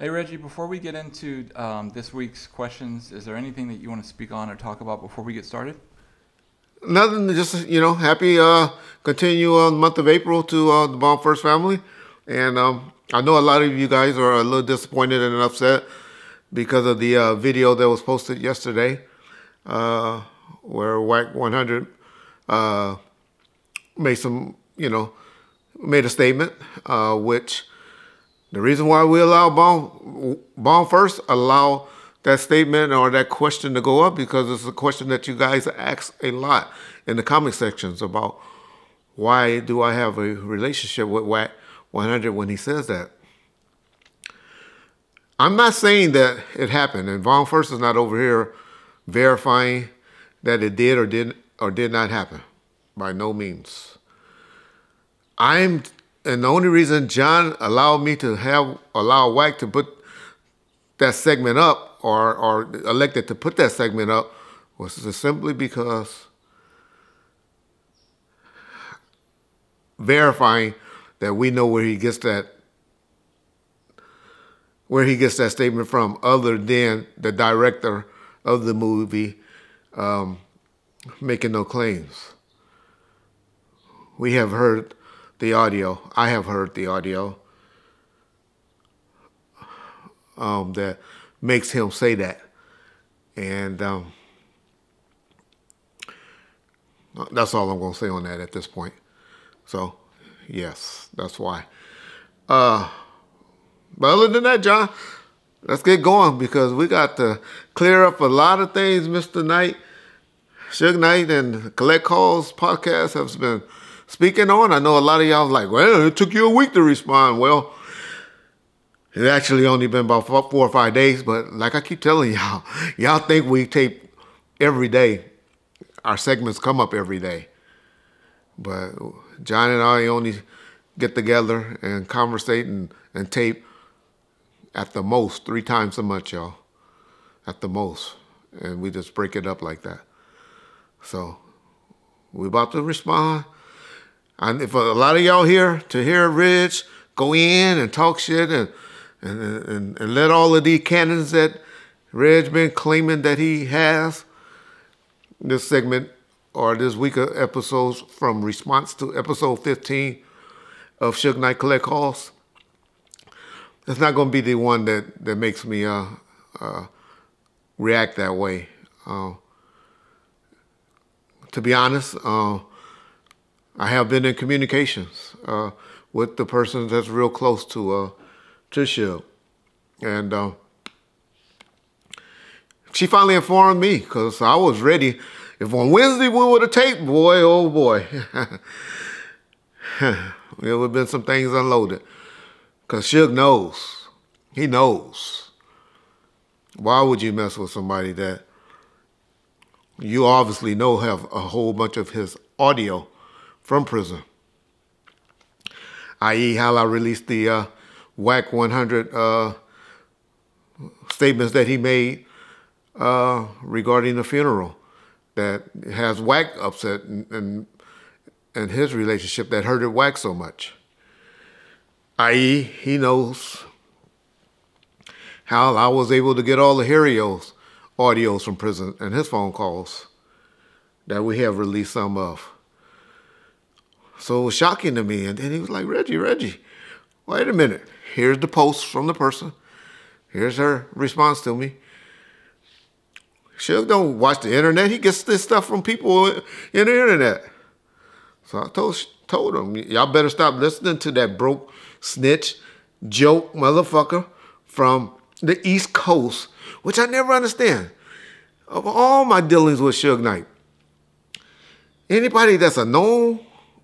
Hey Reggie, before we get into this week's questions, is there anything that you want to speak on or talk about before we get started? Nothing, just happy continue on the month of April to the Bomb First family, and I know a lot of you guys are a little disappointed and upset because of the video that was posted yesterday, where Whack 100 uh, made some made a statement, which the reason why we allow Bomb First allow that statement or that question to go up because it's a question that you guys ask a lot in the comment sections about why do I have a relationship with Whack 100 when he says that. I'm not saying that it happened, and Bomb First is not over here verifying that it did or did not happen. By no means. And the only reason John allowed me to allow Whack to put that segment up or elected to put that segment up was simply because verifying that we know where he gets that statement from, other than the director of the movie making no claims. We have heard the audio. I have heard the audio that makes him say that. And that's all I'm going to say on that at this point. So, yes, that's why. But other than that, John, let's get going because we got to clear up a lot of things Mr. Knight, Suge Knight, and Collect Calls podcast have been speaking on. I know a lot of y'all like, well, it took you a week to respond. Well, it's actually only been about 4 or 5 days, but like I keep telling y'all, y'all think we tape every day. Our segments come up every day. But John and I only get together and conversate and tape at the most 3 times a month, y'all. At the most. And we just break it up like that. So we're about to respond. And if a lot of y'all here to hear Reg go in and talk shit and let all of these cannons that Reg been claiming that he has, this segment or this week of episodes from response to episode 15 of Suge Knight Collect Calls, it's not going to be the one that makes me react that way. To be honest, I have been in communications with the person that's real close to Suge. And she finally informed me because I was ready. If on Wednesday we would have taped, boy, oh boy. There would have been some things unloaded. Because Suge knows. He knows. Why would you mess with somebody that you obviously know have a whole bunch of his audio from prison? I.e. how I released the Whack 100 statements that he made regarding the funeral that has Whack upset and his relationship that hurted Whack so much. I.e. he knows how I was able to get all the Harrio's audios from prison and his phone calls that we have released some of. So it was shocking to me. And then he was like, Reggie, wait a minute. Here's the post from the person. Here's her response to me. Suge don't watch the internet. He gets this stuff from people in the internet. So I told him, y'all better stop listening to that broke snitch joke motherfucker from the East Coast, which I never understand. Of all my dealings with Suge Knight, anybody that's a known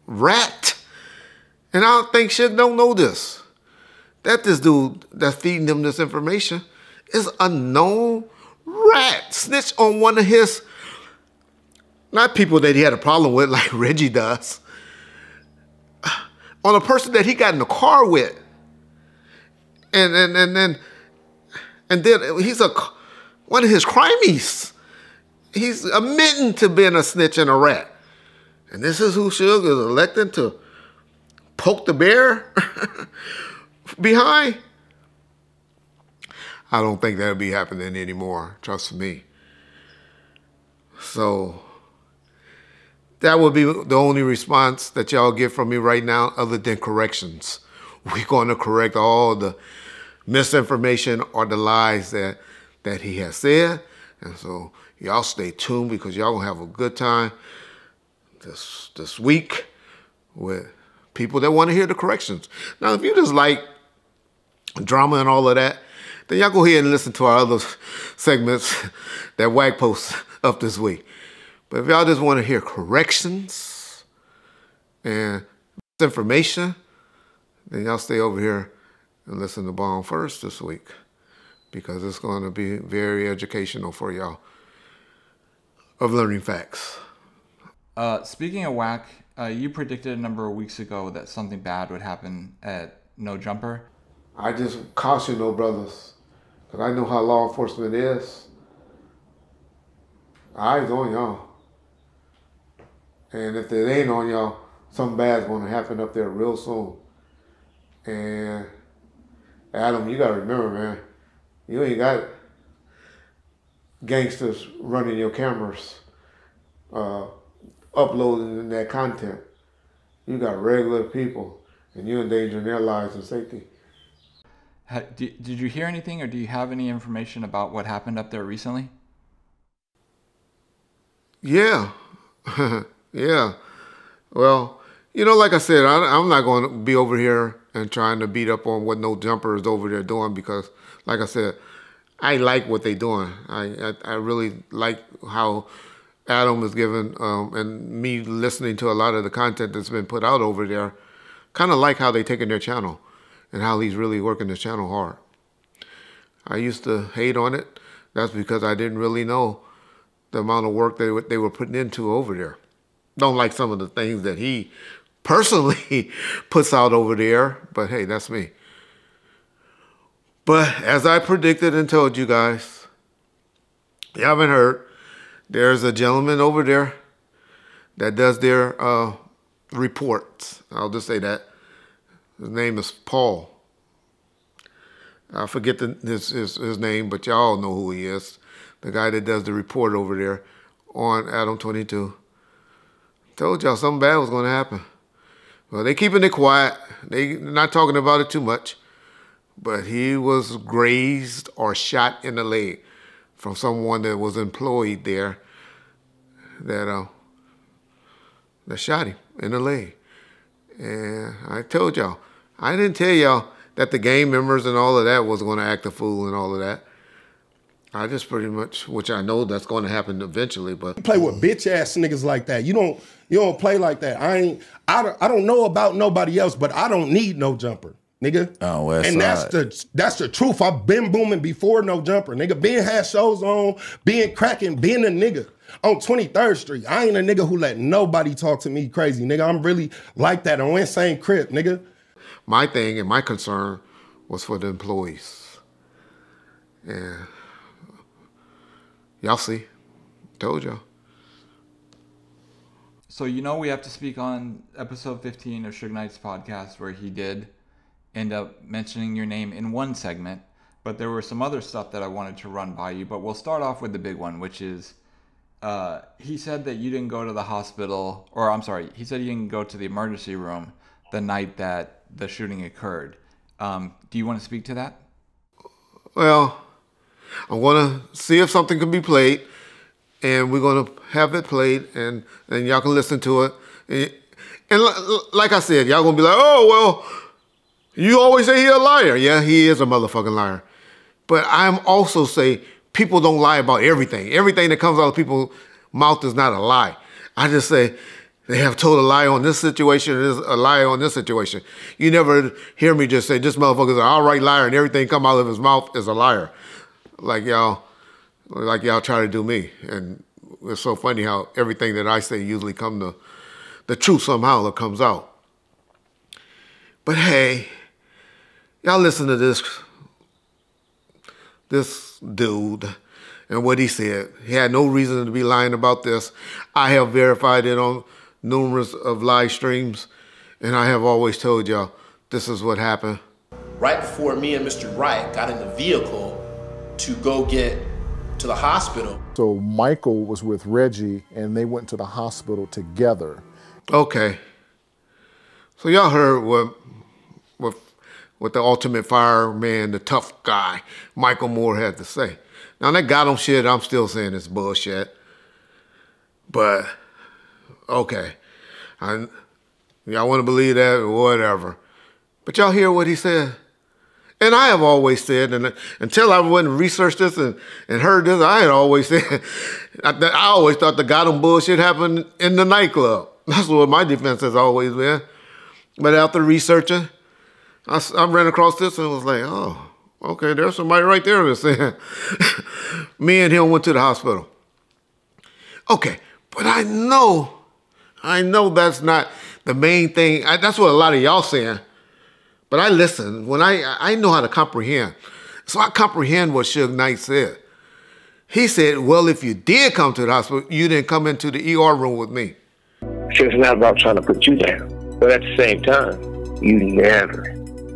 rat, and I don't think Suge don't know this, that this dude that's feeding him this information is a known rat. Snitch on one of his, not people that he had a problem with like Reggie does, on a person that he got in the car with. And then he's one of his crimies. He's admitting to being a snitch and a rat. And this is who Suge is electing to poke the bear behind. I don't think that'll be happening anymore. Trust me. So that would be the only response that y'all get from me right now, other than corrections. We're going to correct all the misinformation or the lies that he has said. And so y'all stay tuned, because y'all going to have a good time this week with people that want to hear the corrections. Now, if you just like drama and all of that, then y'all go ahead and listen to our other segments that WAG posts up this week. But if y'all just want to hear corrections and information, then y'all stay over here and listen to Bomb First this week, because it's going to be very educational for y'all of learning facts. Speaking of whack, you predicted a number of weeks ago that something bad would happen at No Jumper. I just caution no brothers, because I know how law enforcement is. Eyes on y'all. And if it ain't on y'all, something bad's going to happen up there real soon. And Adam, you got to remember, man, you ain't got gangsters running your cameras, uploading that content. You got regular people, and you're endangering their lives and safety. Did you hear anything, or do you have any information about what happened up there recently? Yeah. Yeah. Well, you know, like I said, I'm not going to be over here and trying to beat up on what No Jumper is over there doing, because, like I said, I like what they're doing. I really like how Adam is given, and me listening to a lot of the content that's been put out over there, kind of like how they taking their channel and how he's really working the channel hard. I used to hate on it. That's because I didn't really know the amount of work they were putting into over there. Don't like some of the things that he personally puts out over there, but hey, that's me. But as I predicted and told you guys, you haven't heard, there's a gentleman over there that does their reports. I'll just say that. His name is Paul. I forget his name, but y'all know who he is. The guy that does the report over there on Adam 22. Told y'all something bad was going to happen. Well, they keeping it quiet. They not talking about it too much. But he was grazed or shot in the leg from someone that was employed there that shot him in the leg. And I told y'all, I didn't tell y'all that the gang members and all of that was going to act a fool and all of that. I just pretty much, which I know that's going to happen eventually, but You play with bitch ass niggas like that. You don't play like that. I don't know about nobody else, but I don't need No Jumper, nigga. Oh, West and Side. that's the truth. I've been booming before No Jumper, nigga. Being had shows on, being cracking, being a nigga on 23rd Street. I ain't a nigga who let nobody talk to me crazy, nigga. I'm really like that on Insane Crip, nigga. my thing and my concern was for the employees. And y'all see, told y'all. So you know we have to speak on episode 15 of Suge Knight's podcast, where he did end up mentioning your name in one segment, but there were some other stuff that I wanted to run by you. But we'll start off with the big one, which is he said that you didn't go to the hospital, or I'm sorry, he said you didn't go to the emergency room the night that the shooting occurred. Do you want to speak to that? Well, I'm going to see if something can be played, and we're going to have it played, and y'all can listen to it. And like I said, y'all going to be like, oh, well, you always say he's a liar. Yeah, he is a motherfucking liar. But I'm also say people don't lie about everything. Everything that comes out of people's mouth is not a lie. I just say they have told a lie on this situation, is a lie on this situation. You never hear me just say this motherfucker's an outright liar and everything come out of his mouth is a liar. Like y'all try to do me. And it's so funny how everything that I say usually come to the truth somehow that comes out. But hey, y'all listen to this dude and what he said. He had no reason to be lying about this. I have verified it on numerous of live streams, and I have always told y'all this is what happened. Right before me and Mr. Wright got in the vehicle, to go get to the hospital. So Michael was with Reggie and they went to the hospital together. Okay. So y'all heard what the ultimate fireman, the tough guy, Michael Moore had to say. Now that got him shit, I'm still saying it's bullshit. But, okay. Y'all want to believe that or whatever. But y'all hear what he said? And I have always said, and until I went and researched this and heard this, I had always said, I always thought the goddamn bullshit happened in the nightclub. That's what my defense has always been. But after researching, I ran across this and was like, oh, okay, there's somebody right there that's saying, me and him went to the hospital. Okay, but I know that's not the main thing. That's what a lot of y'all saying. But I listen. When I know how to comprehend. So I comprehend what Suge Knight said. He said, well, if you did come to the hospital, you didn't come into the ER room with me. It's not about trying to put you down. But at the same time, you never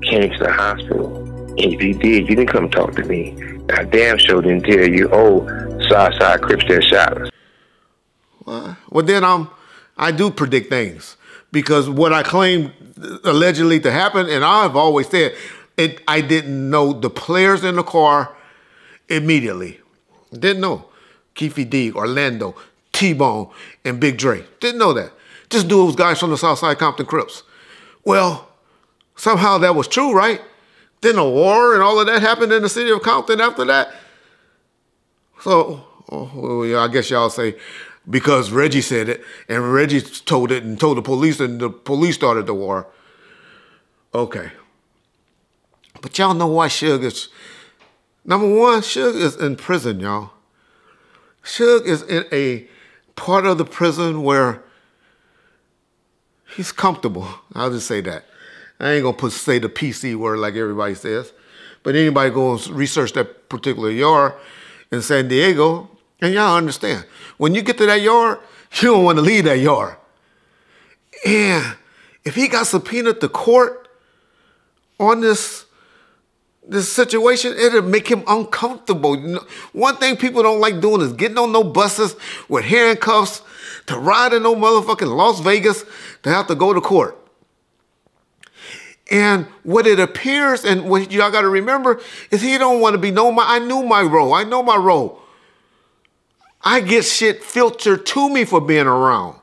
came to the hospital. And if you did, you didn't come talk to me. I damn sure didn't tell you, oh, Southside Crips that shot us. Well, then I do predict things. Because what I claim allegedly to happen, and I've always said, I didn't know the players in the car immediately. Didn't know. Keefe D, Orlando, T-Bone, and Big Dre. Didn't know that. Just knew it was guys from the Southside Compton Crips. Well, somehow that was true, right? Then a war and all of that happened in the city of Compton after that. So, I guess y'all say, because Reggie said it, and Reggie told it and told the police, and the police started the war. Okay. But y'all know why Suge is... Number one, Suge is in prison, y'all. Suge is in a part of the prison where he's comfortable. I'll just say that. I ain't gonna say the PC word like everybody says. But anybody go and research that particular yard in San Diego, and y'all understand. When you get to that yard, you don't want to leave that yard. And if he got subpoenaed to court on this situation, it'll make him uncomfortable. You know, one thing people don't like doing is getting on no buses with handcuffs to ride in no motherfucking Las Vegas to have to go to court. And what it appears, and what y'all got to remember, is he don't want to be known. I knew my role. I know my role. I get shit filtered to me for being around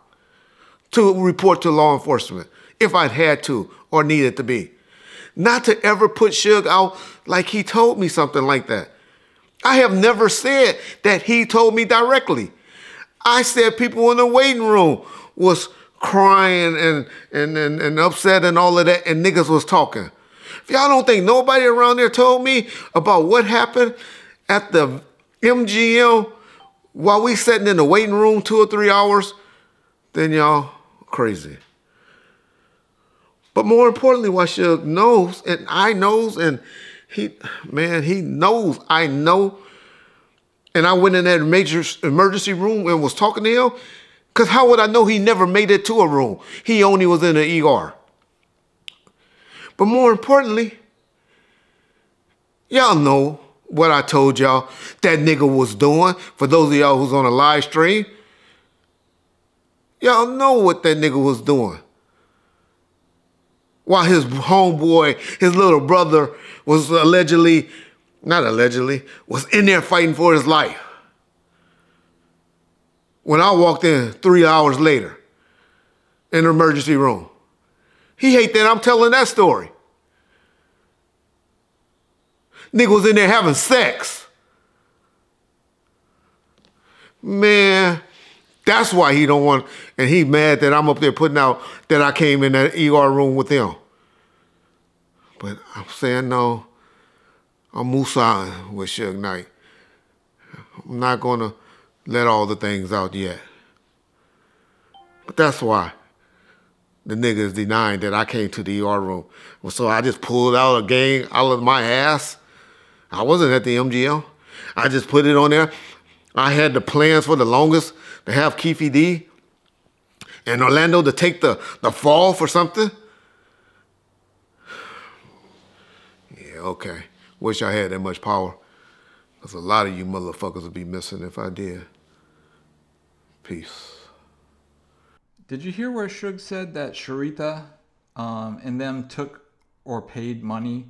to report to law enforcement if I'd had to or needed to be. Not to ever put Suge out like he told me something like that. I have never said that he told me directly. I said people in the waiting room was crying and upset and all of that, and niggas was talking. If y'all don't think nobody around there told me about what happened at the MGM while we sitting in the waiting room 2 or 3 hours, then y'all crazy. But more importantly, what Suge knows, and I knows, and he knows, I know. And I went in that major emergency room and was talking to him, because how would I know he never made it to a room? He only was in the ER. But more importantly, y'all know what I told y'all that nigga was doing. For those of y'all who's on a live stream, y'all know what that nigga was doing. While his homeboy, his little brother, was not allegedly, was in there fighting for his life. When I walked in 3 hours later in the emergency room, he hate that I'm telling that story. Nigga was in there having sex. Man, that's why he don't want, and he mad that I'm up there putting out that I came in that ER room with him. But I'm saying no, I'm Musa with Suge Knight. I'm not gonna let all the things out yet. But that's why the nigga is denying that I came to the ER room. So I just pulled out a gang out of my ass. I wasn't at the MGM. I just put it on there. I had the plans for the longest to have Keefe D and Orlando to take the fall for something. Yeah, okay. Wish I had that much power. Because a lot of you motherfuckers would be missing if I did. Peace. Did you hear where Suge said that Sharita and them took or paid money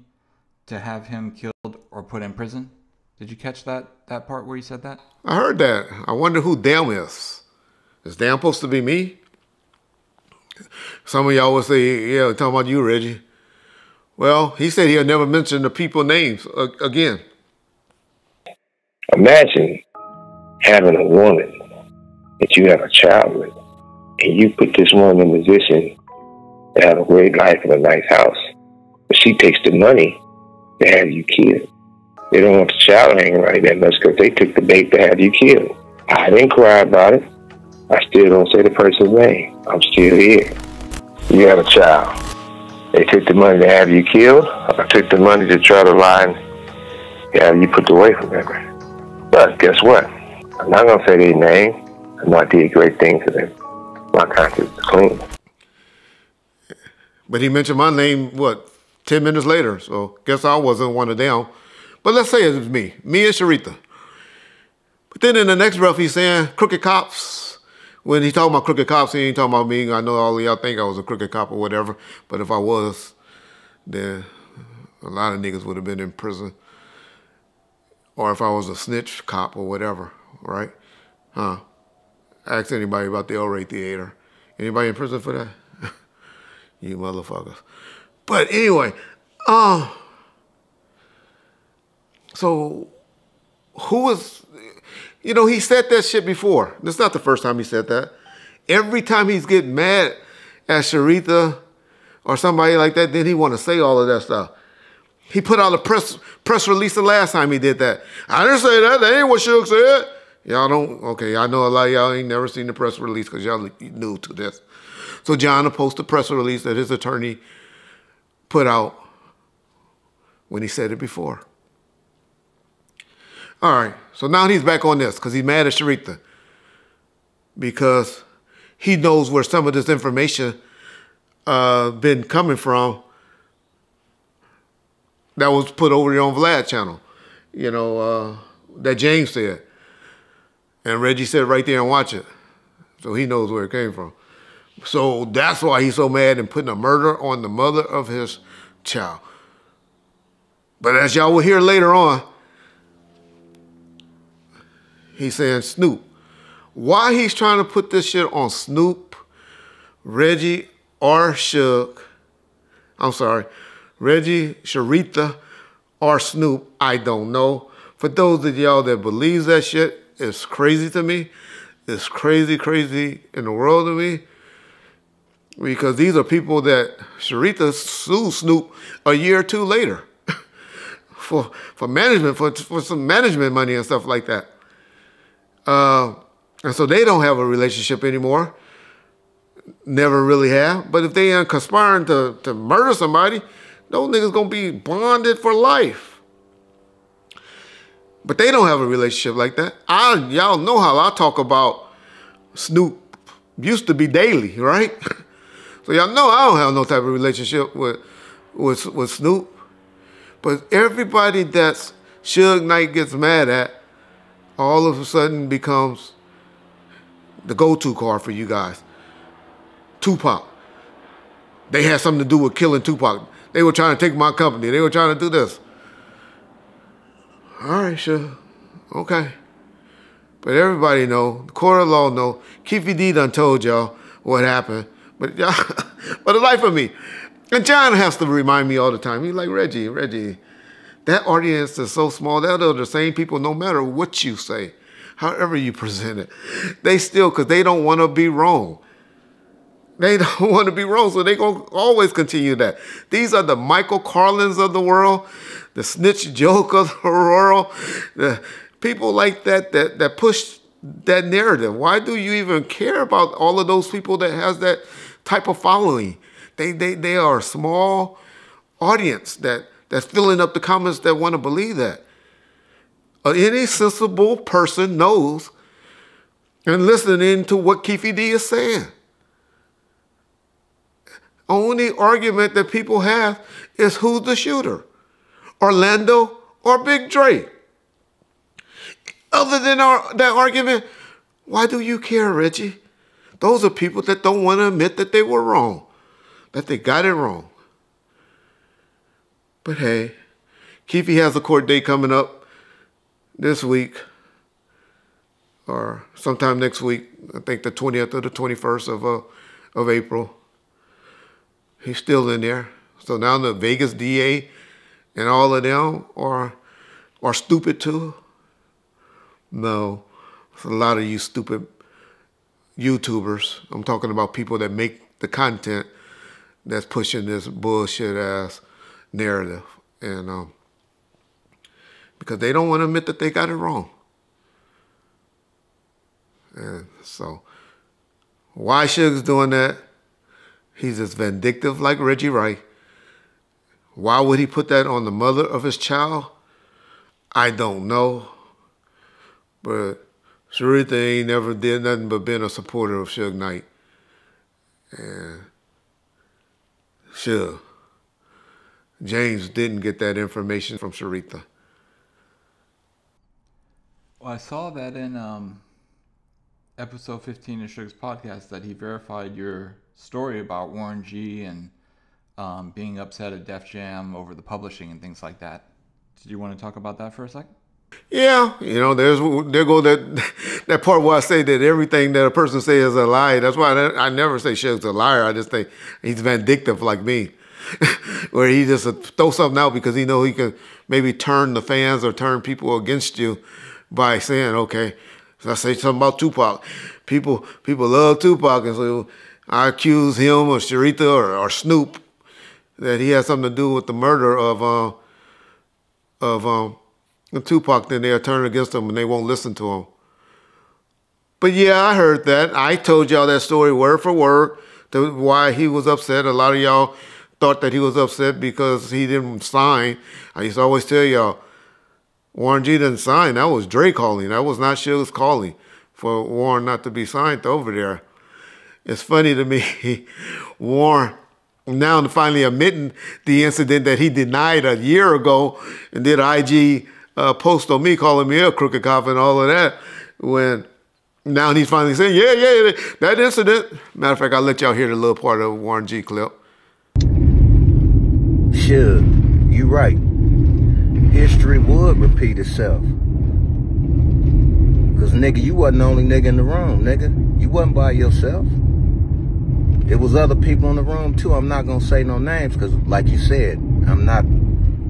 to have him killed or put in prison? Did you catch that part where he said that? I heard that. I wonder who them is. Is them supposed to be me? Some of y'all will say, yeah, talking about you, Reggie. Well, he said he'll never mention the people names again. Imagine having a woman that you have a child with, and you put this woman in a position to have a great life and a nice house, but she takes the money to have you killed. They don't want the child hanging right that much because they took the bait to have you killed. I didn't cry about it. I still don't say the person's name. I'm still here. You have a child. They took the money to have you killed. I took the money to try to lie and have you put away from her. But guess what? I'm not going to say their name. I know I did great things to them. My conscience is clean. But he mentioned my name, 10 minutes later. So guess I wasn't one of them. But let's say it was me and Sharita. But then in the next breath, he's saying crooked cops. When he talking about crooked cops, he ain't talking about me. I know all of y'all think I was a crooked cop or whatever. But if I was, then a lot of niggas would have been in prison. Or if I was a snitch cop or whatever, right? Ask anybody about the El Rey Theater. Anybody in prison for that? You motherfuckers. But anyway, so who was, he said that shit before. This is not the first time he said that. Every time he's getting mad at Sharita or somebody like that, then he want to say all of that stuff. He put out a press release the last time he did that. I didn't say that. That ain't what Suge said. Y'all don't, okay, I know a lot of y'all ain't never seen the press release because y'all new to this. So John will post a press release that his attorney put out when he said it before. All right, so now he's back on this because he's mad at Sharita because he knows where some of this information been coming from that was put over there on Vlad channel, that James said. And Reggie said right there and watch it. So he knows where it came from. So that's why he's so mad and putting a murder on the mother of his child. But as y'all will hear later on, he's saying Snoop. Why he's trying to put this shit on Snoop, Reggie, or Suge, Reggie, Sharita, or Snoop, I don't know. For those of y'all that believes that shit, it's crazy to me. It's crazy in the world to me. Because these are people that Sharita sued Snoop a year or two later for management, for some management money and stuff like that. And so they don't have a relationship anymore. Never really have. But if they are conspiring to murder somebody, those niggas gonna be bonded for life. But they don't have a relationship like that. Y'all know how I talk about Snoop. Used to be daily, right? So y'all know I don't have no type of relationship with Snoop. But everybody that's Suge Knight gets mad at, all of a sudden becomes the go-to card for you guys. Tupac. They had something to do with killing Tupac. They were trying to take my company. They were trying to do this. All right, sure. Okay. But everybody know, the court of law know, Keefy D done told y'all what happened. But y'all, for the life of me, and John has to remind me all the time. He's like, Reggie, that audience is so small. They're the same people no matter what you say, however you present it. They still, because they don't want to be wrong. They don't want to be wrong, so they're going to always continue that. These are the Michael Carlins of the world, the Snitch Joke of the world, the people like that push that narrative. Why do you even care about all of those people that has that type of following? They are a small audience that's filling up the comments that want to believe that. Any sensible person knows and listening to what Keefy D is saying. Only argument that people have is who's the shooter, Orlando or Big Dre. other than that argument, why do you care, Reggie? Those are people that don't want to admit that they were wrong, that they got it wrong. But hey, Keefe has a court date coming up this week or sometime next week. I think the 20th or the 21st of April. He's still in there. So now the Vegas DA and all of them are stupid too? No. It's a lot of you stupid YouTubers. I'm talking about people that make the content that's pushing this bullshit ass narrative. And because they don't want to admit that they got it wrong. And so why Suge's doing that? He's as vindictive like Reggie Wright. Why would he put that on the mother of his child? I don't know. But Sharita ain't never did nothing but been a supporter of Suge Knight. And Suge. James didn't get that information from Sharita. Well, I saw that in episode 15 of Suge's podcast that he verified your story about Warren G and being upset at Def Jam over the publishing and things like that. Did you want to talk about that for a sec? Yeah, you know, there go that part where I say that everything that a person says is a lie. That's why I never say Suge's a liar. I just think he's vindictive like me, where he just throw something out because he know he can maybe turn the fans or turn people against you by saying, okay, so I say something about Tupac. People love Tupac, and so I accuse him or Sharita or Snoop that he had something to do with the murder of Tupac. Then they'll turn against him and they won't listen to him. But yeah, I heard that. I told y'all that story word for word, why he was upset. A lot of y'all thought that he was upset because he didn't sign. I used to always tell y'all, Warren G didn't sign. That was Dre calling. That was not Suge's calling for Warren not to be signed over there. It's funny to me, Warren now finally admitting the incident that he denied a year ago and did an IG post on me calling me a crooked cop and all of that, when now he's finally saying, yeah, that incident. Matter of fact, I'll let y'all hear the little part of Warren G clip. Suge, you right. History would repeat itself. Cause nigga, you wasn't the only nigga in the room, nigga. You wasn't by yourself. There was other people in the room too. I'm not gonna say no names because like you said,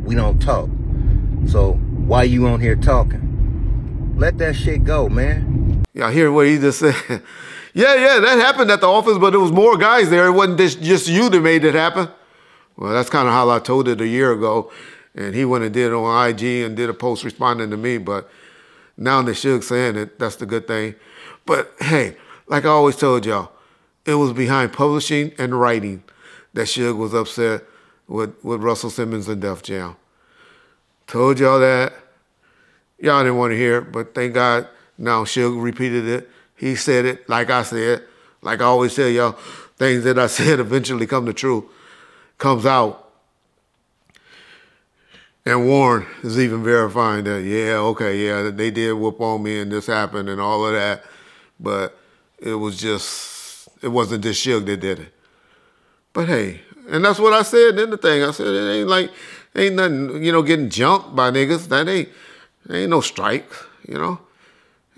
we don't talk. So why you on here talking? Let that shit go, man. Y'all hear what he just said? yeah, that happened at the office, but there was more guys there. It wasn't just you that made it happen. Well, that's kind of how I told it a year ago. And he went and did it on IG and did a post responding to me. But now that Suge saying it, that's the good thing. But hey, like I always told y'all, it was behind publishing and writing that Suge was upset with Russell Simmons and Def Jam. Told y'all that. Y'all didn't want to hear it, but thank God now Suge repeated it. He said it like I said. Like I always tell y'all, things that I said eventually come to truth, comes out. And Warren is even verifying that, yeah, they did whoop on me and this happened and all of that. But it wasn't just Suge that did it. But hey, and that's what I said in the thing. I said, ain't nothing, getting jumped by niggas. That ain't no strike, That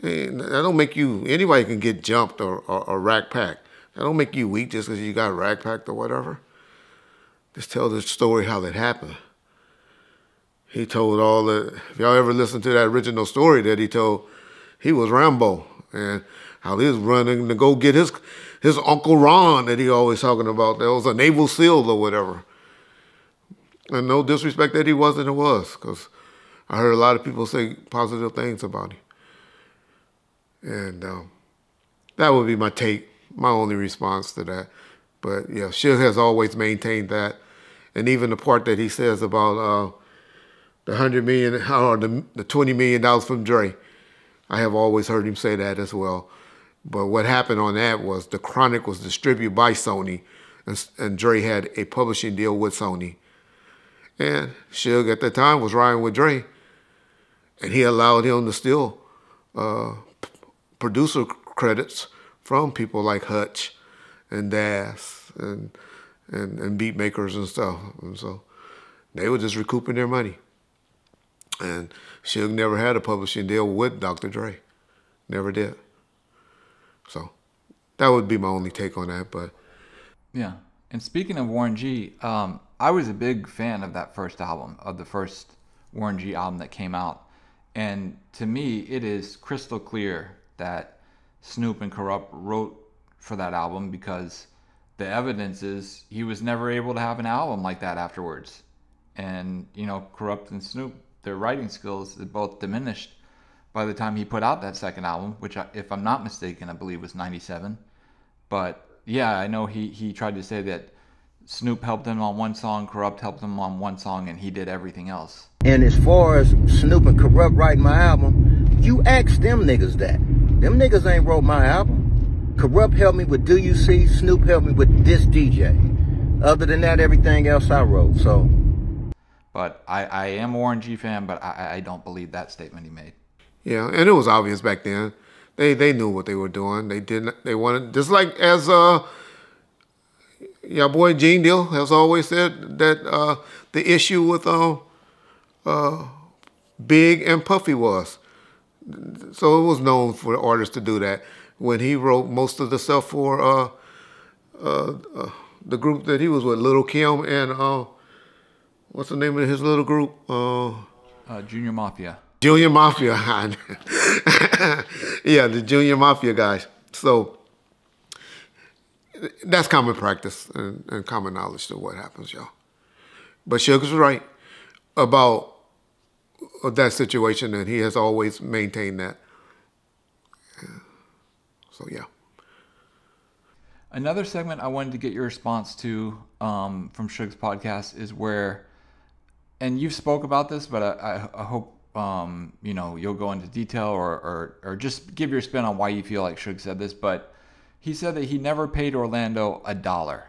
don't make you, anybody can get jumped or rack packed. That don't make you weak just because you got rack packed or whatever. Just tell the story how that happened. He told all the, if y'all ever listened to that original story that he told, he was Rambo and how he was running to go get his Uncle Ron that he always talking about. That was a Naval SEAL or whatever. And no disrespect that he wasn't, it was, because I heard a lot of people say positive things about him. And that would be my take, my only response to that. But yeah, Suge has always maintained that. And even the part that he says about the $100 million or the $20 million from Dre, I have always heard him say that as well. But what happened on that was the Chronic was distributed by Sony, and Dre had a publishing deal with Sony. And Suge at the time was riding with Dre, and he allowed him to steal producer credits from people like Hutch and Das and beat makers and stuff. And so they were just recouping their money. And Suge never had a publishing deal with Dr. Dre. Never did. So that would be my only take on that. But yeah. And speaking of Warren G, I was a big fan of that first album, of the first Warren G album that came out. And to me, it is crystal clear that Snoop and Corrupt wrote for that album, because the evidence is he was never able to have an album like that afterwards. And, you know, Corrupt and Snoop, their writing skills had both diminished by the time he put out that second album, which, if I'm not mistaken, I believe was 97. But yeah, I know he tried to say that Snoop helped him on one song, Corrupt helped him on one song, and he did everything else. And as far as Snoop and Corrupt writing my album, you ask them niggas that. Them niggas ain't wrote my album. Corrupt helped me with Do You See? Snoop helped me with This DJ. Other than that, everything else I wrote, so. But I am a Warren G fan, but I don't believe that statement he made. yeah, and it was obvious back then. They knew what they were doing. They wanted, just like as your boy Gene Deal has always said, that the issue with Big and Puffy was. So it was known for artists to do that. When he wrote most of the stuff for the group that he was with, Little Kim and what's the name of his little group? Junior Mafia. Junior Mafia. Yeah, the Junior Mafia guys. So that's common practice and common knowledge to what happens, y'all. But Suge was right about that situation, and he has always maintained that. So, yeah. Another segment I wanted to get your response to from Suge's podcast is where, and you've spoke about this, but I hope you know, you'll go into detail or just give your spin on why you feel like Suge said this. But he said that he never paid Orlando $1.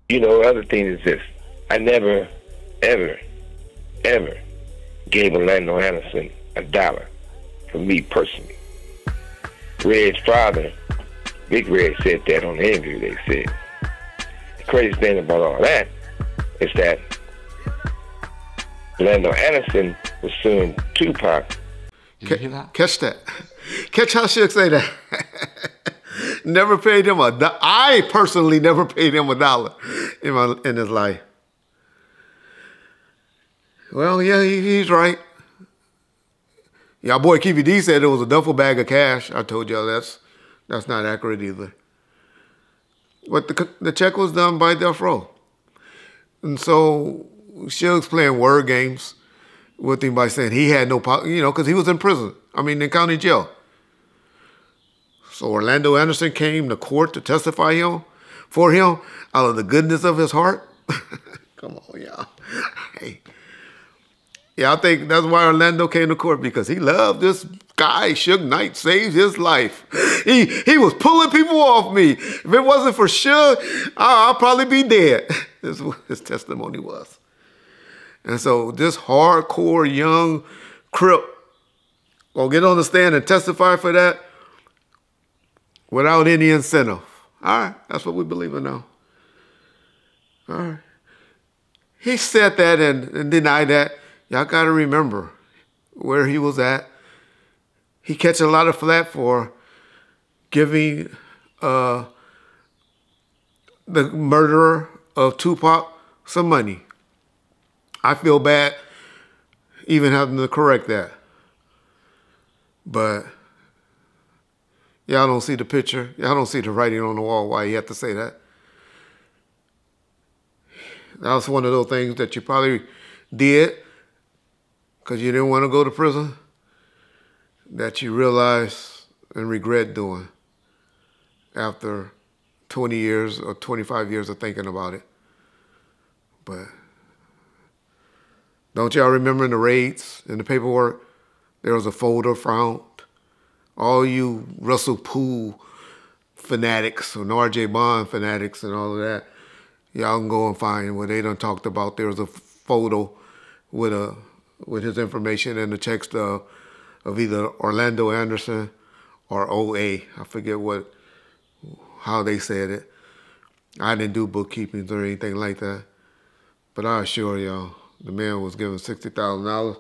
You know, other thing is this. I never, ever, ever gave Orlando Anderson $1 for me personally. Red's father, Big Red, said that on the interview. They said the crazy thing about all that is that Orlando Anderson was suing Tupac. Did you hear that? Catch that. Catch how Suge say that. Never paid him $1. I personally never paid him $1 in his life. Well, yeah, he's right. Y'all boy Keefy D said it was a duffel bag of cash. I told y'all that's not accurate either. But the check was done by Death Row. And so Suge's playing word games with him by saying he had no power, you know, because he was in prison. I mean, in county jail. So Orlando Anderson came to court to testify for him out of the goodness of his heart. Come on, y'all. Hey. Yeah, I think that's why Orlando came to court, because he loved this guy. Suge Knight saved his life. He was pulling people off me. If it wasn't for Suge, I'll probably be dead. This is what his testimony was. And so this hardcore young Crip will get on the stand and testify for that without any incentive. All right, that's what we believe in now. All right. He said that and denied that. Y'all got to remember where he was at. He catch a lot of flack for giving the murderer of Tupac some money. I feel bad even having to correct that. But y'all don't see the picture. Y'all don't see the writing on the wall why he had to say that. That was one of those things that you probably did because you didn't want to go to prison, that you realize and regret doing after 20 years or 25 years of thinking about it. But don't y'all remember in the raids, in the paperwork, there was a folder found. All you Russell Poole fanatics and R.J. Bond fanatics and all of that, y'all can go and find where they done talked about. There was a photo with his information and the text of either Orlando Anderson or OA. I forget how they said it. I didn't do bookkeeping or anything like that. But I assure y'all, the man was given $60,000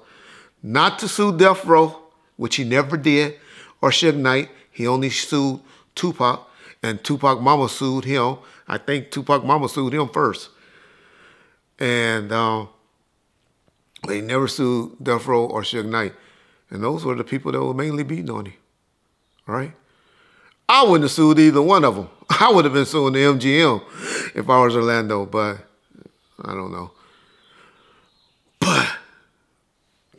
not to sue Death Row, which he never did, or Suge Knight. He only sued Tupac, and Tupac Mama sued him. I think Tupac Mama sued him first. And they never sued Death Row or Suge Knight. And those were the people that were mainly beating on him, right? I wouldn't have sued either one of them. I would have been suing the MGM if I was Orlando, but I don't know. But,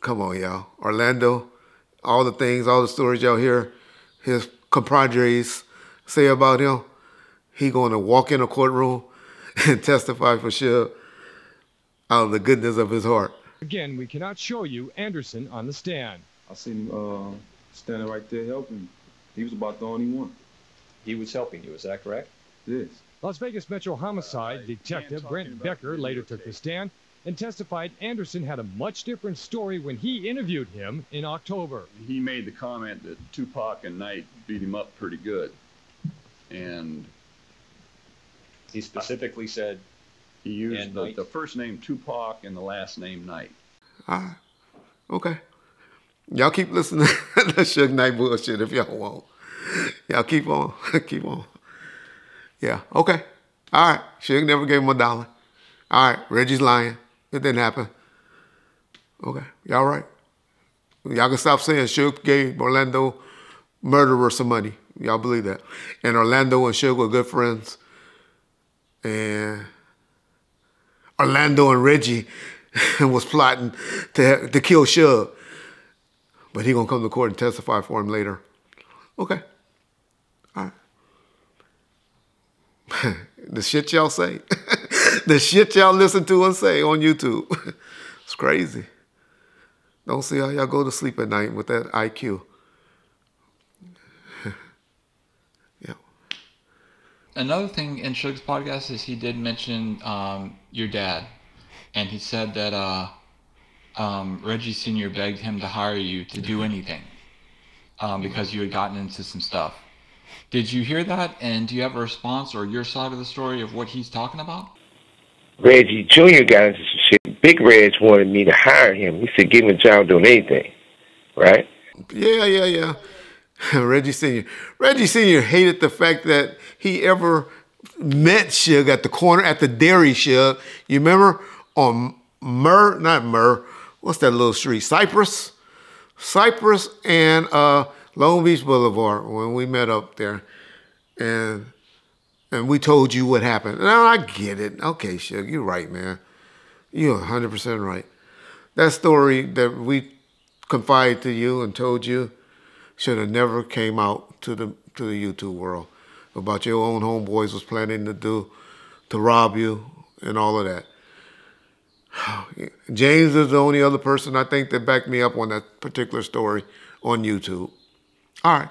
come on, y'all. Orlando, all the things, all the stories y'all hear his compadres say about him, he going to walk in a courtroom and testify for sure out of the goodness of his heart. Again, we cannot show you Anderson on the stand. I seen him standing right there helping. He was about the only one. He was helping you, is that correct? Yes. Las Vegas Metro Homicide Detective Brent Becker later took the stand and testified Anderson had a much different story when he interviewed him in October. He made the comment that Tupac and Knight beat him up pretty good. And he specifically said he used the first name Tupac and the last name Knight. All right. Okay. Y'all keep listening to that Suge Knight bullshit if y'all want. Y'all keep on. Keep on. Yeah, okay. All right. Suge never gave him $1. All right. Reggie's lying. It didn't happen. Okay. Y'all right. Y'all can stop saying Suge gave Orlando murderer some money. Y'all believe that. And Orlando and Suge were good friends. And Orlando and Reggie was plotting to kill Suge. But he gonna come to court and testify for him later. Okay. All right. The shit y'all say. The shit y'all listen to and say on YouTube. It's crazy. Don't see how y'all go to sleep at night with that IQ. Yeah. Another thing in Suge's podcast is he did mention your dad. And he said that Reggie Sr. begged him to hire you to do anything because you had gotten into some stuff. Did you hear that? And do you have a response or your side of the story of what he's talking about? Reggie Jr. got into some shit. Big Reg wanted me to hire him. He said, give him a job doing anything, right? Yeah. Reggie Sr. Reggie Sr. hated the fact that he ever met Suge at the corner, at the dairy Suge. You remember? On not Myrrh, what's that little street? Cypress and Long Beach Boulevard when we met up there. And we told you what happened. Now I get it. Okay, Suge, you're right, man. You're 100% right. That story that we confided to you and told you should have never came out to the YouTube world about your own homeboys was planning to rob you and all of that. James is the only other person I think that backed me up on that particular story on YouTube. All right.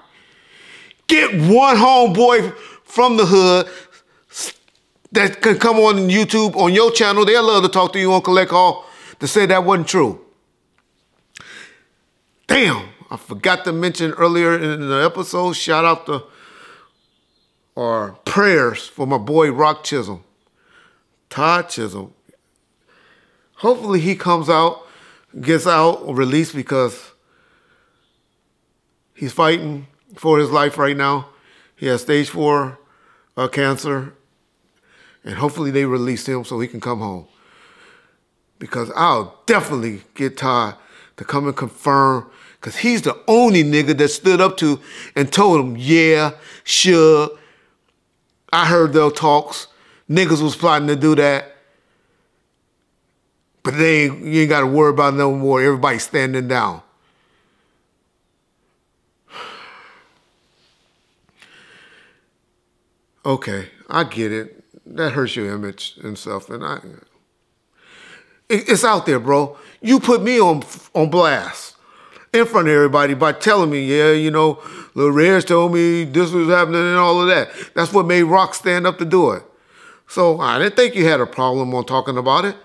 Get one homeboy from the hood that can come on YouTube, on your channel. They'll love to talk to you on Collect Call to say that wasn't true. Damn, I forgot to mention earlier in the episode, shout out to or prayers for my boy Rock Chisholm, Todd Chisholm. Hopefully he comes out, gets out, released because he's fighting for his life right now. He has stage 4 cancer, and hopefully they release him so he can come home. Because I'll definitely get Todd to come and confirm, because he's the only nigga that stood up to and told him, yeah, sure, I heard their talks. Niggas was plotting to do that. But you ain't got to worry about no more. Everybody standing down. Okay, I get it. That hurts your image and stuff. And it's out there, bro. You put me on blast in front of everybody by telling me, yeah, you know, Lil Reg told me this was happening and all of that. That's what made Rock stand up to do it. So I didn't think you had a problem on talking about it.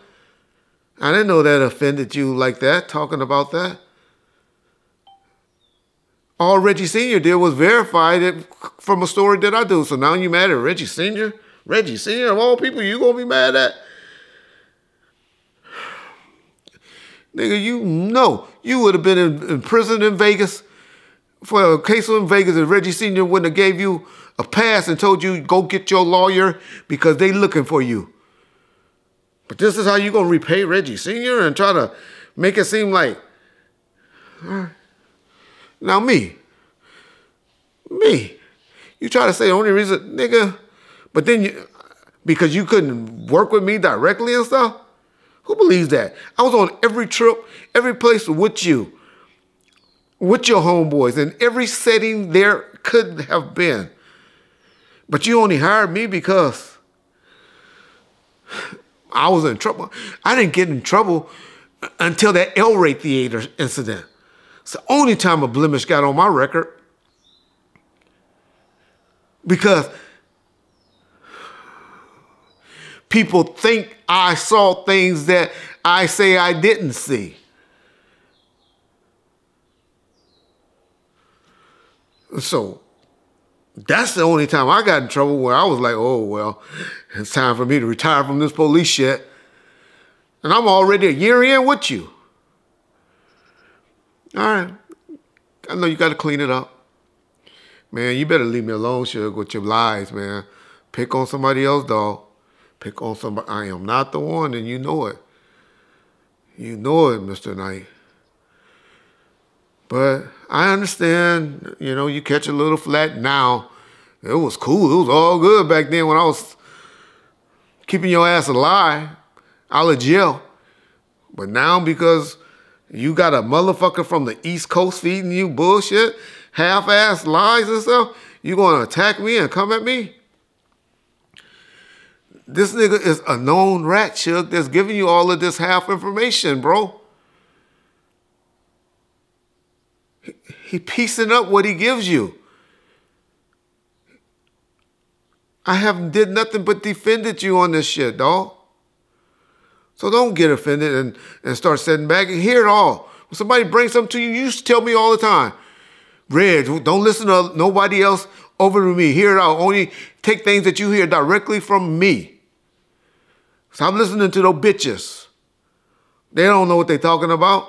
I didn't know that offended you like that, talking about that. all Reggie Sr. did was verify it from a story that I do. So now you mad at Reggie Sr.? Reggie Sr. of all people you gonna be mad at? Nigga, you know you would have been in prison in Vegas for a case in Vegas if Reggie Sr. wouldn't have gave you a pass and told you go get your lawyer because they looking for you. But this is how you gonna repay Reggie Sr. and try to make it seem like, now me, you try to say the only reason, nigga, but then you, because you couldn't work with me directly and stuff, who believes that? I was on every trip, every place with you, with your homeboys, in every setting there could have been. But you only hired me because I was in trouble. I didn't get in trouble until that El Rey Theater incident. It's the only time a blemish got on my record. Because people think I saw things that I say I didn't see. So that's the only time I got in trouble where I was like, oh, well, it's time for me to retire from this police shit. And I'm already a year in with you. All right. I know you got to clean it up. Man, you better leave me alone, Suge, with your lies, man. Pick on somebody else, dog. Pick on somebody. I am not the one, and you know it. You know it, Mr. Knight. But I understand, you know, you catch a little flat now. It was cool. It was all good back then when I was keeping your ass alive out of jail. But now because you got a motherfucker from the East Coast feeding you bullshit, half-ass lies and stuff, you gonna attack me and come at me? This nigga is a known rat, Suge, that's giving you all of this half information, bro. He piecing up what he gives you. I haven't did nothing but defended you on this shit, dog. So don't get offended and start sitting back and hear it all. When somebody brings something to you, you used to tell me all the time, Reg, don't listen to nobody else over to me. Hear it out. Only take things that you hear directly from me. Stop listening to those bitches. They don't know what they're talking about.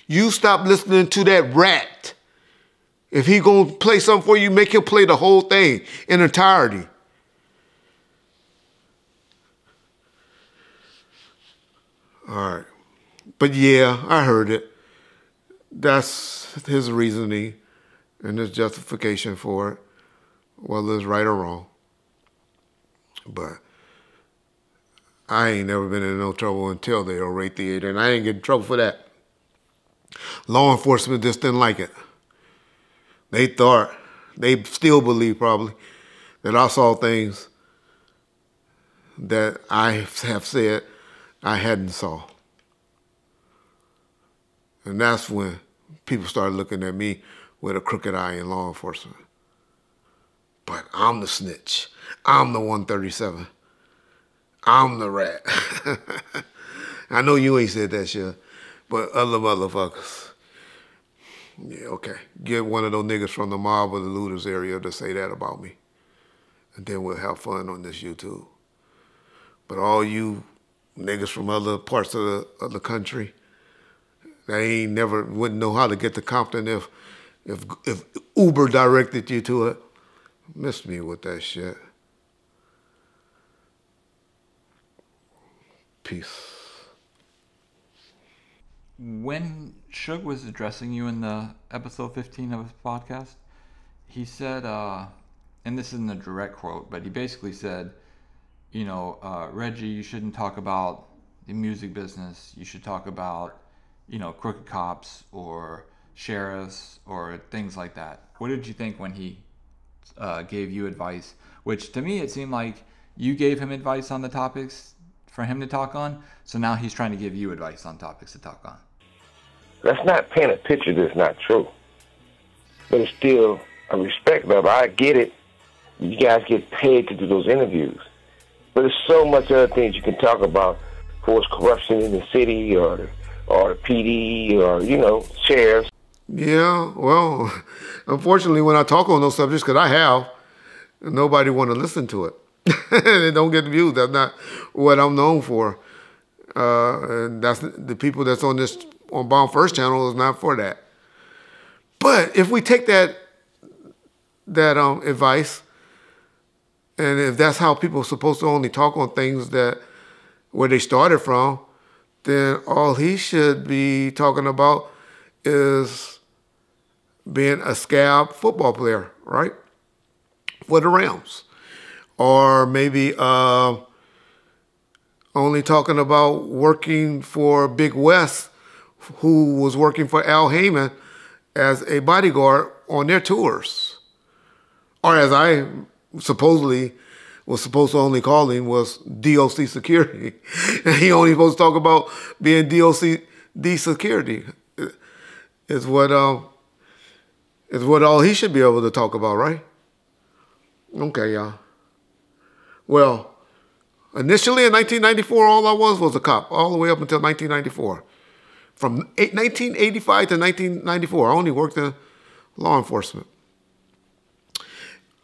You stop listening to that rat. If he gonna play something for you, make him play the whole thing in entirety. All right. But yeah, I heard it. That's his reasoning and his justification for it, whether it's right or wrong. But I ain't never been in no trouble until the El Rey Theater, and I didn't get in trouble for that. Law enforcement just didn't like it. They thought, they still believe probably, that I saw things that I have said I hadn't saw. And that's when people started looking at me with a crooked eye in law enforcement. But I'm the snitch. I'm the 137. I'm the rat. I know you ain't said that shit, but other motherfuckers. Yeah, okay. Get one of those niggas from the mob or the looters area to say that about me. And then we'll have fun on this YouTube. But all you niggas from other parts of the country, they ain't never wouldn't know how to get to Compton if Uber directed you to it. Miss me with that shit. Peace. When Suge was addressing you in the episode 15 of his podcast, he said, and this isn't a direct quote, but he basically said, you know, Reggie, you shouldn't talk about the music business. You should talk about, you know, crooked cops or sheriffs or things like that. What did you think when he gave you advice? Which to me, it seemed like you gave him advice on the topics for him to talk on. So now he's trying to give you advice on topics to talk on. That's not paint a picture that's not true. But it's still a respect level. I get it. You guys get paid to do those interviews. But there's so much other things you can talk about for corruption in the city or the PD or, you know, sheriffs. Yeah, well, unfortunately, when I talk on those subjects, because I have, nobody want to listen to it. They don't get views. That's not what I'm known for. And that's the people that's on Bomb First channel is not for that. But if we take that advice, and if that's how people are supposed to only talk on things that where they started from, then all he should be talking about is being a scab football player, right? For the Rams. Or maybe only talking about working for Big West, who was working for Al Heyman as a bodyguard on their tours. Or as I supposedly was supposed to only call him was DOC security. And he only supposed to talk about being D security. Is what all he should be able to talk about, right? Okay, y'all. Well, initially in 1994, all I was a cop, all the way up until 1994. From 1985 to 1994, I only worked in law enforcement.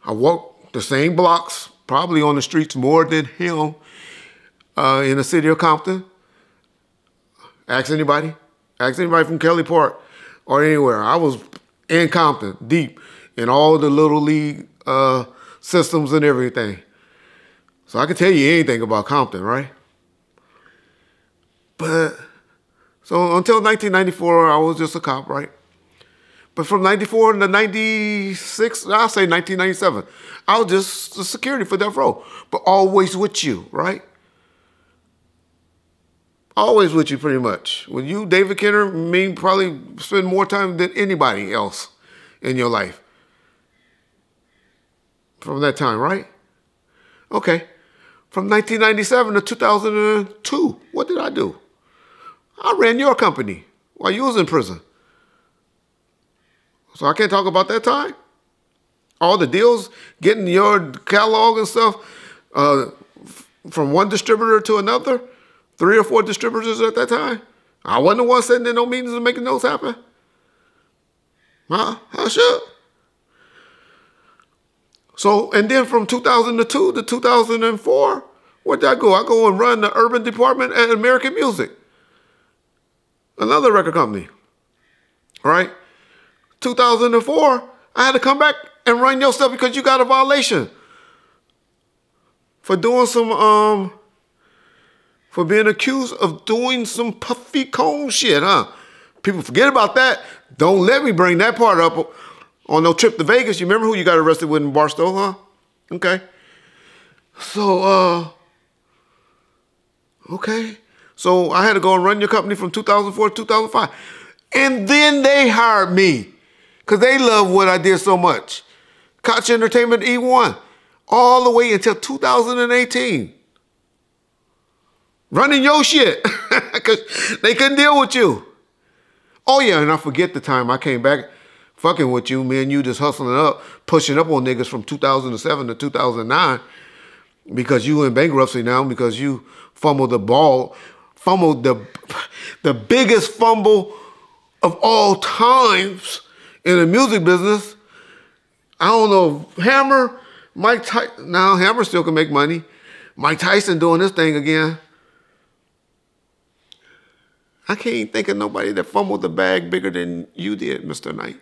I walked the same blocks, probably on the streets more than him, in the city of Compton. Ask anybody from Kelly Park or anywhere. I was in Compton, deep in all the little league systems and everything. So I can tell you anything about Compton, right? But, so until 1994, I was just a cop, right? But from 94 to 96, I'll say 1997, I was just the security for death row, but always with you, right? Always with you, pretty much. With you, David Kenner, probably spend more time than anybody else in your life. From that time, right? Okay. From 1997 to 2002, what did I do? I ran your company while you was in prison. So I can't talk about that time? All the deals, getting your catalog and stuff from one distributor to another, 3 or 4 distributors at that time. I wasn't the one sitting in no meetings and making those happen. Huh? I should. So, and then from 2002 to 2004, where did I go? I go and run the urban department at American Music, another record company, right? 2004, I had to come back and run your stuff because you got a violation for doing some, for being accused of doing some puffy cone shit, huh? People forget about that. Don't let me bring that part up on no trip to Vegas. You remember who you got arrested with in Barstow, huh? Okay. So, okay. So I had to go and run your company from 2004 to 2005. And then they hired me because they love what I did so much. Koch Entertainment E1 all the way until 2018. Running your shit because they couldn't deal with you. Oh yeah, and I forget the time I came back fucking with you, me and you just hustling up, pushing up on niggas from 2007 to 2009 because you in bankruptcy now because you fumbled the ball, fumbled the biggest fumble of all times in the music business. I don't know, Hammer, Mike Tyson, now Hammer still can make money. Mike Tyson doing this thing again. I can't think of nobody that fumbled the bag bigger than you did, Mr. Knight.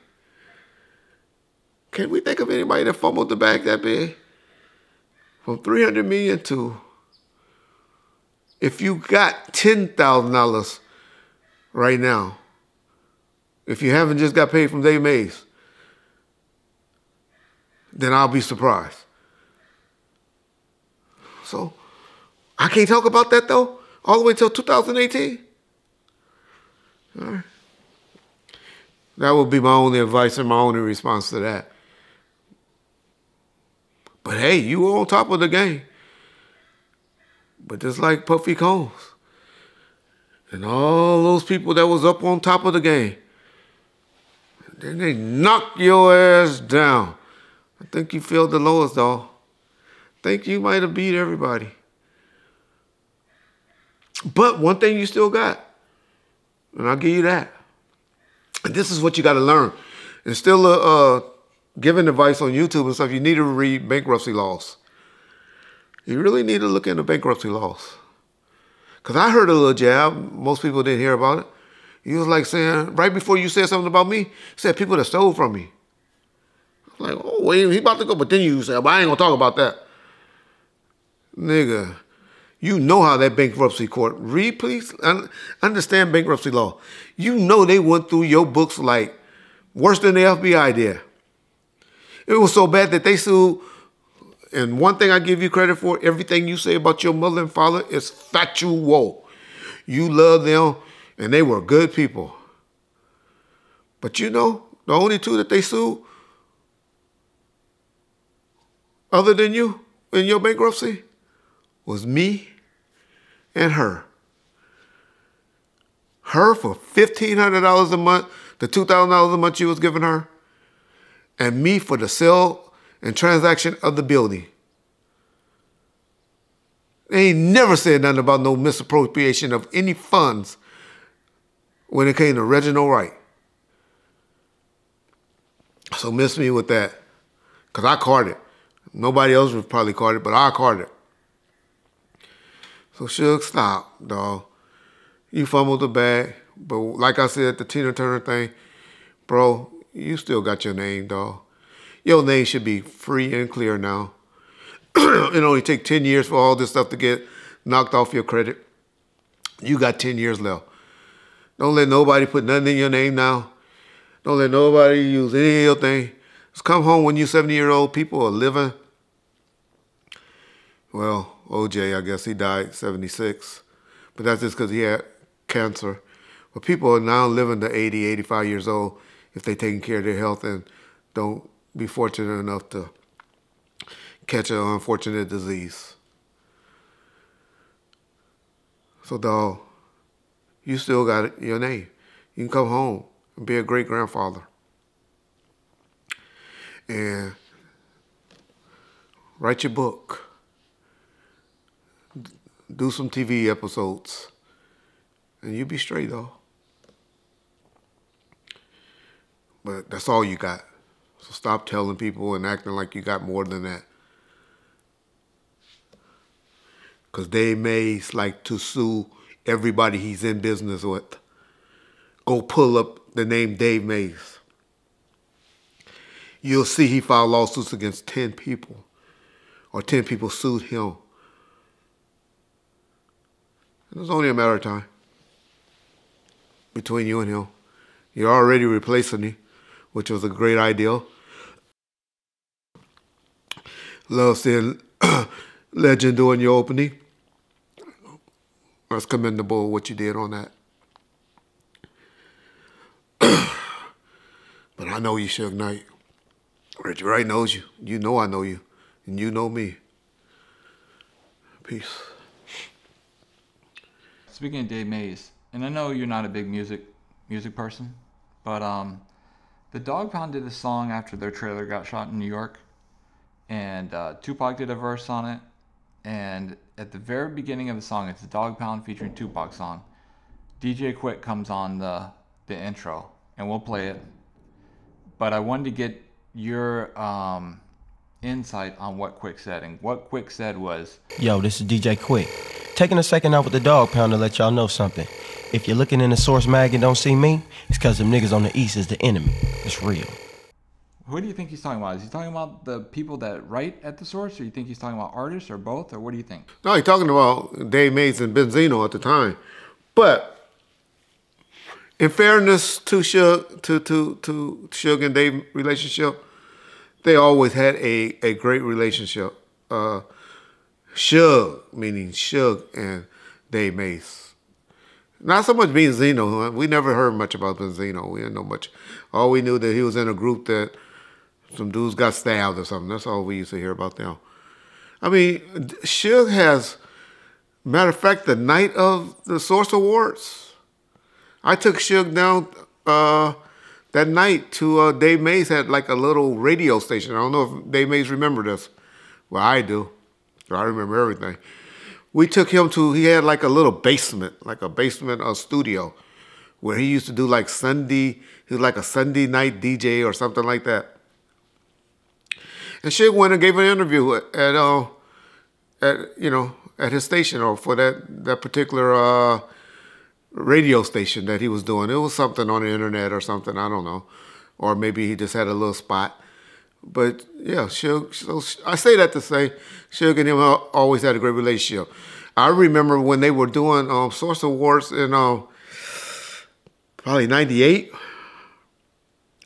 Can we think of anybody that fumbled the bag that big? From $300 million to, if you got $10,000 right now, if you haven't just got paid from Dave Mays, then I'll be surprised. So, I can't talk about that though, all the way until 2018. All right. That would be my only advice and my only response to that. But hey, you were on top of the game. But just like Puffy Combs and all those people that was up on top of the game, then they knocked your ass down. I think you failed the lowest, though. I think you might have beat everybody. But one thing you still got, and I'll give you that. And this is what you got to learn. And still giving advice on YouTube and stuff, you need to read bankruptcy laws. You really need to look into bankruptcy laws. Because I heard a little jab. Most people didn't hear about it. He was like saying, right before you said something about me, he said people that stole from me. I was like, oh, wait, he about to go. But then you said, well, I ain't going to talk about that. Nigga, you know how that bankruptcy court, read please, understand bankruptcy law. You know they went through your books like worse than the FBI did. It was so bad that they sued. And one thing I give you credit for, everything you say about your mother and father is factual. You love them, and they were good people. But you know, the only two that they sued, other than you in your bankruptcy, was me and her. Her for $1,500 a month, the $2,000 a month you was giving her, and me for the sale and transaction of the building. They ain't never said nothing about no misappropriation of any funds when it came to Reginald Wright. So miss me with that, because I carded. Nobody else would probably card it, but I carded. So Suge, stop, dog. You fumbled the bag, but like I said, the Tina Turner thing, bro, you still got your name, dog. Your name should be free and clear now. It only take 10 years for all this stuff to get knocked off your credit. You got 10 years left. Don't let nobody put nothing in your name now. Don't let nobody use any of your thing. Just come home when you're 70-year-old. People are living. Well, OJ, I guess he died 76. But that's just because he had cancer. But people are now living to 80, 85 years old if they're taking care of their health and don't be fortunate enough to catch an unfortunate disease. So, dog, you still got your name. You can come home and be a great-grandfather. And write your book. Do some TV episodes. And you be straight, though. But that's all you got. So stop telling people and acting like you got more than that. Because Dave Mays like to sue everybody he's in business with. Go pull up the name Dave Mays. You'll see he filed lawsuits against 10 people. Or 10 people sued him. It was only a matter of time between you and him. You're already replacing him, which was a great idea. Love seeing Legend doing your opening. That's commendable what you did on that. But I know you, Suge Knight. Reggie Wright knows you. You know I know you. And you know me. Peace. Speaking of Dave Mays, and I know you're not a big music person, but the Dog Pound did a song after their trailer got shot in New York, and Tupac did a verse on it, and at the very beginning of the song, it's the Dog Pound featuring Tupac song. DJ Quick comes on the intro, and we'll play it. But I wanted to get your insight on what Quick said, and what Quick said was, "Yo, this is DJ Quick. Taking a second out with the Dog Pound to let y'all know something. If you're looking in the Source mag and don't see me, it's because them niggas on the East is the enemy. It's real." Who do you think he's talking about? Is he talking about the people that write at the Source, or you think he's talking about artists, or both, or what do you think? No, he's talking about Dave Mays and Benzino at the time. But in fairness to Suge, to Suge and Dave relationship, they always had a great relationship. Suge, meaning Suge and Dave Mays. Not so much Benzino. We never heard much about Benzino. We didn't know much. All we knew that he was in a group that some dudes got stabbed or something. That's all we used to hear about them. I mean, Suge has, matter of fact, the night of the Source Awards, I took Suge down that night to Dave Mays had like a little radio station. I don't know if Dave Mays remember this. Well, I do. I remember everything. We took him to, he had like a little basement, like a basement studio where he used to do like Sunday, he was like a Sunday night DJ or something like that. And Suge went and gave an interview at his station, or for that particular radio station that he was doing. It was something on the internet or something, I don't know. Or maybe he just had a little spot. But yeah, Suge, so I say that to say Suge and him always had a great relationship. I remember when they were doing Source Awards in probably 98.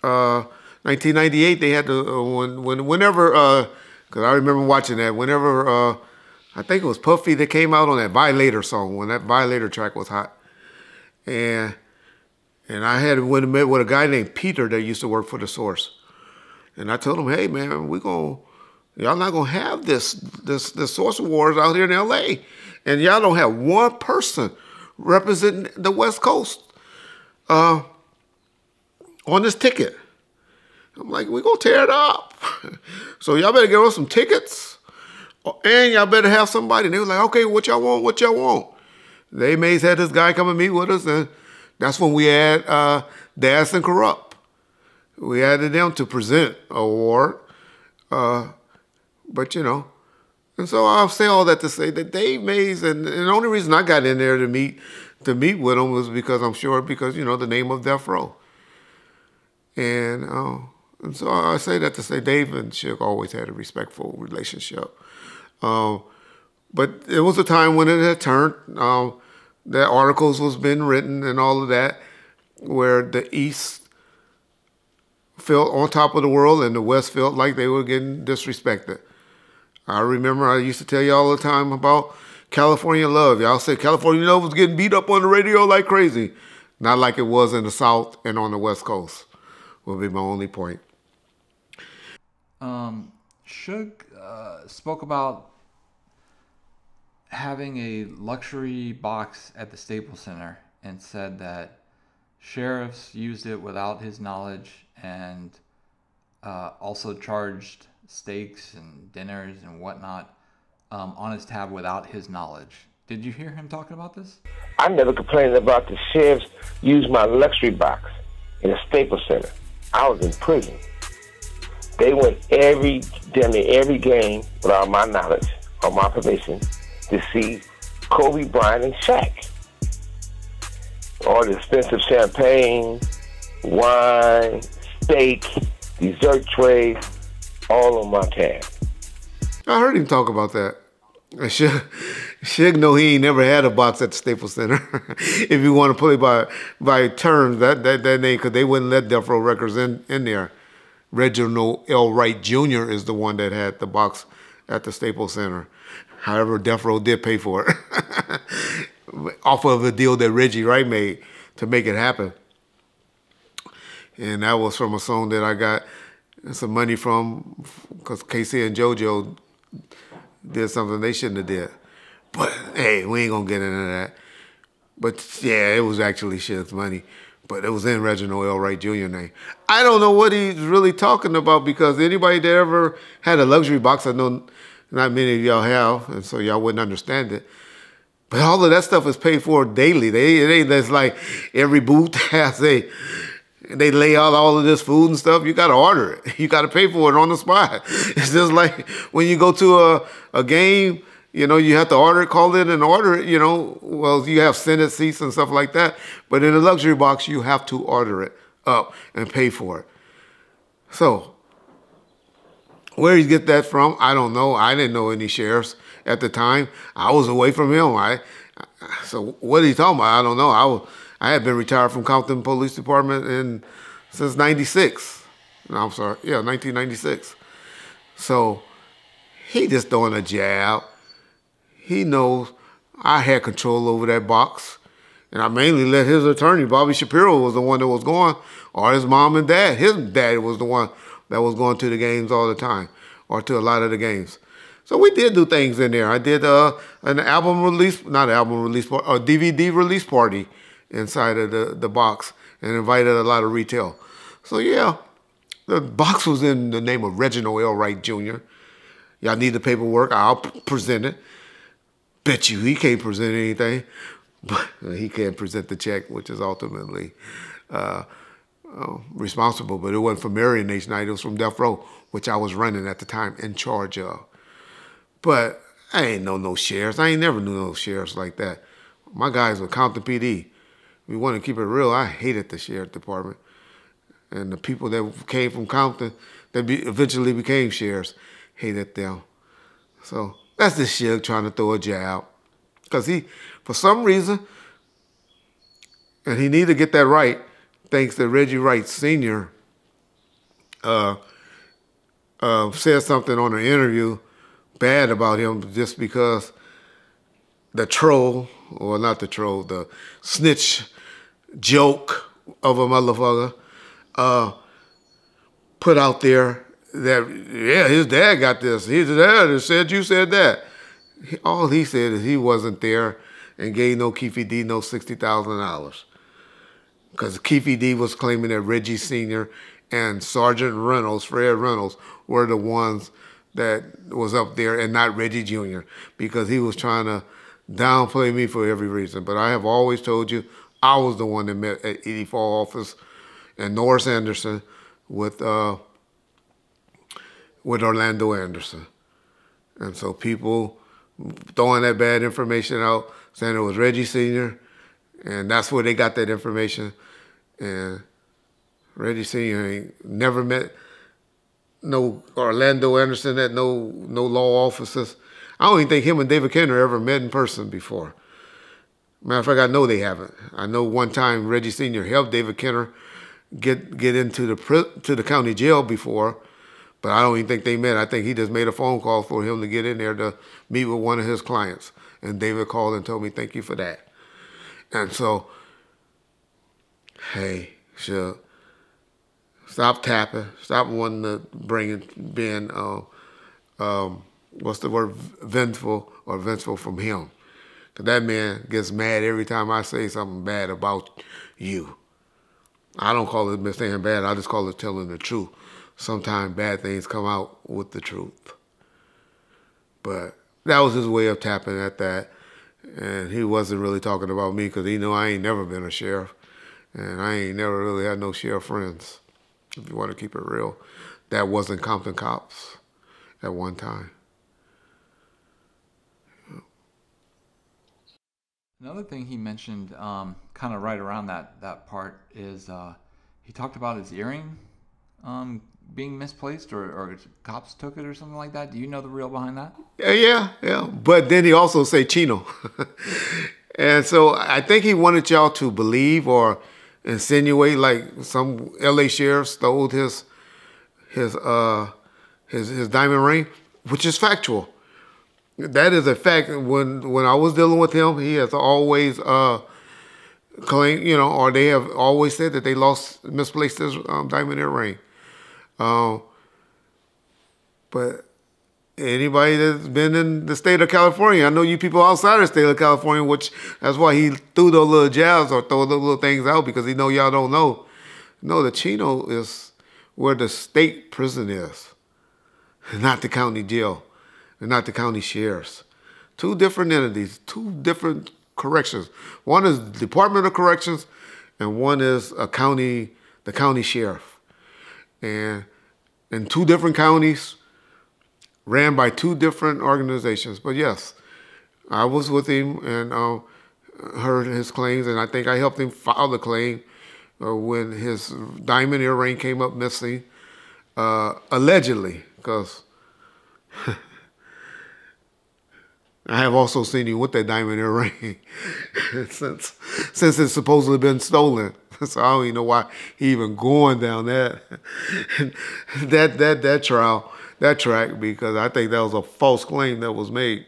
1998, they had to, whenever, because I remember watching that, whenever, I think it was Puffy that came out on that Violator song, when that Violator track was hot. And I had met with a guy named Peter that used to work for The Source. And I told him, hey man, y'all not gonna have this Source Awards out here in LA. And y'all don't have one person representing the West Coast on this ticket. I'm like, we're gonna tear it up. So y'all better get us some tickets, and y'all better have somebody. And they were like, okay, what y'all want? What y'all want? They may had this guy come and meet with us, and that's when we had Das and Corrupt. We added them to present an award, but you know, and so I'll say all that to say that Dave Mays, and the only reason I got in there to meet with him was because you know the name of Death Row, and so I say that to say Dave and Suge always had a respectful relationship, but it was a time when it had turned. That articles was being written and all of that, where the East felt on top of the world and the West felt like they were getting disrespected. I remember I used to tell you all the time about California Love. Y'all said California Love was getting beat up on the radio like crazy. Not like it was in the South and on the West Coast, would be my only point. Suge spoke about having a luxury box at the Staples Center and said that sheriffs used it without his knowledge, and also charged steaks and dinners and whatnot on his tab without his knowledge. Did you hear him talking about this? I never complained about the sheriffs use my luxury box in a Staples Center. I was in prison. They went damn near every game without my knowledge or my permission to see Kobe Bryant and Shaq. All the expensive champagne, wine, steak, dessert trays, all on my tab. I heard him talk about that. Suge know he ain't never had a box at the Staples Center. If you want to play by terms, that name, because they wouldn't let Death Row Records in there. Reggie Wright Jr. is the one that had the box at the Staples Center. However, Death Row did pay for it off of the deal that Reggie Wright made to make it happen. And that was from a song that I got some money from, because KC and JoJo did something they shouldn't have did. But hey, we ain't gonna get into that. But yeah, it was actually Suge's money. But it was in Reginald L. Wright Jr. name. I don't know what he's really talking about, because anybody that ever had a luxury box, I know not many of y'all have, and so y'all wouldn't understand it. But all of that stuff is paid for daily. It ain't that's like every booth has they lay out all of this food and stuff. You got to order it. You got to pay for it on the spot. It's just like when you go to a game, you know, you have to order it, call it and order it, you know. Well, you have Senate seats and stuff like that. But in a luxury box, you have to order it up and pay for it. So where you get that from, I don't know. I didn't know any sheriffs at the time. I was away from him. So what are you talking about? I don't know. I had been retired from Compton Police Department since 96. No, I'm sorry. Yeah, 1996. So he just throwing a jab. He knows I had control over that box. And I mainly let his attorney, Bobby Shapiro, was the one that was going, or his mom and dad. His dad was the one that was going to the games all the time, or to a lot of the games. So we did do things in there. I did an album release, not album release, a DVD release party inside of the box, and invited a lot of retail. So yeah, the box was in the name of Reginald L. Wright Jr. Y'all need the paperwork, I'll present it. Bet you he can't present anything. but he can't present the check, which is ultimately responsible. But it wasn't from Marion H. Knight, it was from Death Row, which I was running at the time in charge of. But I ain't know no sheriffs. I ain't never knew no sheriffs like that. My guys were Compton PD. We want to keep it real. I hated the sheriff department. And the people that came from Compton that eventually became sheriffs hated them. So that's this Suge trying to throw a jab. Because he, for some reason, and he needed to get that right, thanks to Reggie Wright Sr. Said something on an interview bad about him just because the troll, or not the troll, the snitch joke of a motherfucker put out there that, yeah, his dad got this. His dad said you said that. All he said is he wasn't there and gave no Keefe D no $60,000. Because Keefe D was claiming that Reggie Sr. and Sergeant Reynolds, Fred Reynolds, were the ones that was up there and not Reggie Jr. because he was trying to downplay me for every reason. But I have always told you I was the one that met at 84 office and Norris Anderson with Orlando Anderson. And so people throwing that bad information out, saying it was Reggie Sr., and that's where they got that information. And Reggie Sr. ain't never met no Orlando Anderson at no law offices. I don't even think him and David Kenner ever met in person before. Matter of fact, I know they haven't. I know one time Reggie Sr. helped David Kenner get into the county jail before, but I don't even think they met. I think he just made a phone call for him to get in there to meet with one of his clients. And David called and told me, thank you for that. And so, hey, sure. Stop tapping. Stop wanting to being, what's the word, vengeful from him. Because that man gets mad every time I say something bad about you. I don't call it saying bad. I just call it telling the truth. Sometimes bad things come out with the truth. But that was his way of tapping at that. And he wasn't really talking about me because he knew I ain't never been a sheriff. And I ain't never really had no sheriff friends. If you want to keep it real, that wasn't Compton cops at one time. Another thing he mentioned, kind of right around that part, is he talked about his earring being misplaced, or cops took it or something like that. Do you know the real behind that? Yeah. But then he also said Chino. And so I think he wanted y'all to believe or insinuate like some LA sheriff stole his diamond ring, which is factual. That is a fact. When I was dealing with him, he has always claimed, or they have always said that they misplaced his diamond earring. But anybody that's been in the state of California, I know you people outside the state of California, which that's why he threw those little jabs or throw those little things out, because he know y'all don't know. No, the Chino is where the state prison is, not the county jail, and not the county sheriffs. Two different entities, two different corrections. One is Department of Corrections, and one is the county sheriff. And in two different counties, ran by two different organizations. But yes, I was with him and heard his claims, and I think I helped him file the claim when his diamond earring came up missing, allegedly, because I have also seen you with that diamond earring since it's supposedly been stolen. So I don't even know why he even going down that trial, that track, because I think that was a false claim that was made.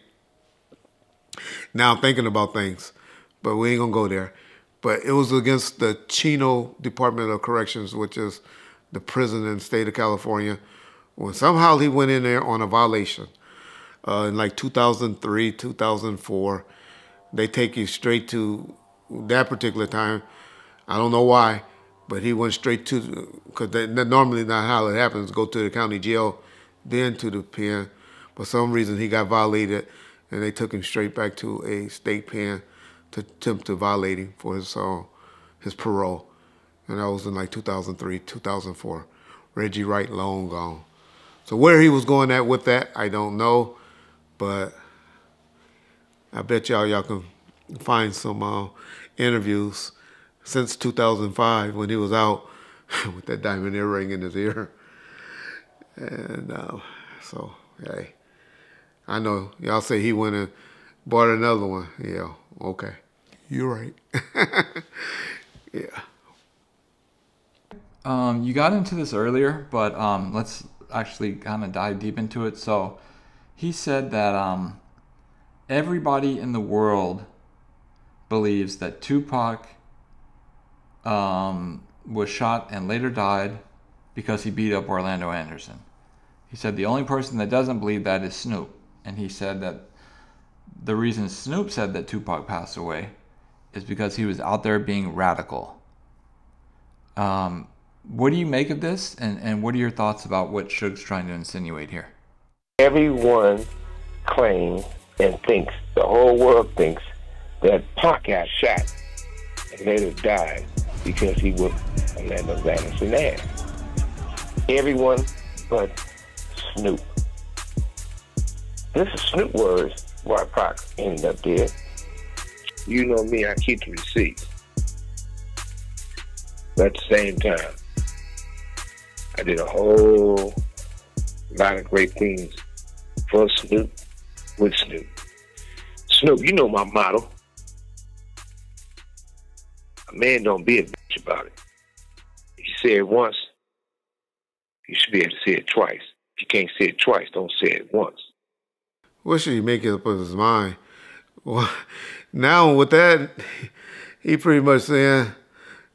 Now I'm thinking about things, but we ain't gonna go there. But it was against the Chino Department of Corrections, which is the prison in the state of California, when somehow he went in there on a violation. In like 2003, 2004, they take you straight to that particular time. I don't know why, but he went straight to, because normally not how it happens, go to the county jail, then to the pen. For some reason, he got violated, and they took him straight back to a state pen to attempt to violate him for his parole. And that was in like 2003, 2004. Reggie Wright, long gone. So where he was going at with that, I don't know. But I bet y'all can find some interviews since 2005 when he was out with that diamond earring in his ear. And so, hey, I know y'all say he went and bought another one. Yeah, okay. You're right. Yeah. You got into this earlier, but let's actually kind of dive deep into it. So he said that everybody in the world believes that Tupac was shot and later died because he beat up Orlando Anderson. He said the only person that doesn't believe that is Snoop. And he said that the reason Snoop said that Tupac passed away is because he was out there being radical. What do you make of this? And what are your thoughts about what Suge's trying to insinuate here? Everyone claims and thinks, the whole world thinks, that Pac got shot and later died because he whooped Orlando Anderson's ass. Everyone but Snoop. This is Snoop words why Pac ended up dead. You know me, I keep the receipts. But at the same time, I did a whole lot of great things for Snoop, with Snoop. Snoop, you know my motto. A man don't be a bitch about it. If you say it once, you should be able to say it twice. If you can't say it twice, don't say it once. What should he make it up in his mind? Well, now with that, he pretty much saying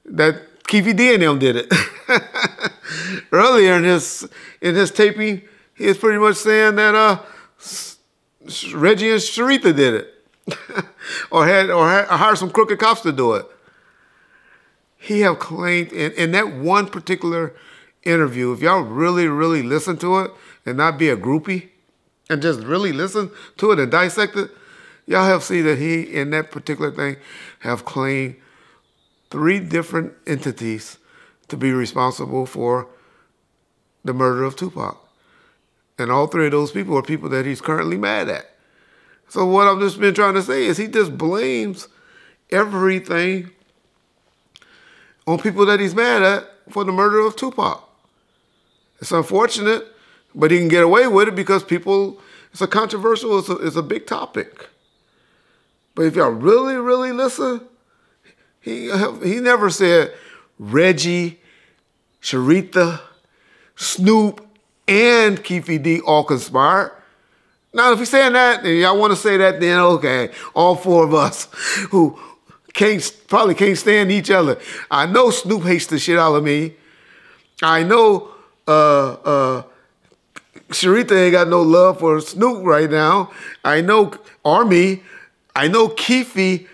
that Keefy D and them did it. Earlier in his taping, he was pretty much saying that Reggie and Sharitha did it, or hired some crooked cops to do it. He have claimed in that one particular interview, if y'all really, really listen to it and not be a groupie and just really listen to it and dissect it, y'all have seen that he, in that particular thing, have claimed 3 different entities to be responsible for the murder of Tupac. And all 3 of those people are people that he's currently mad at. So what I've just been trying to say is he just blames everything on people that he's mad at for the murder of Tupac. It's unfortunate, but he can get away with it because people, it's a controversial, it's a big topic. But if y'all really, really listen, he never said Reggie, Sharitha, Snoop, and Keefy D all conspired. Now, if he's saying that, and y'all want to say that, then okay, all 4 of us who probably can't stand each other. I know Snoop hates the shit out of me. I know Sharitha ain't got no love for Snoop right now. I know Army. I know Keefy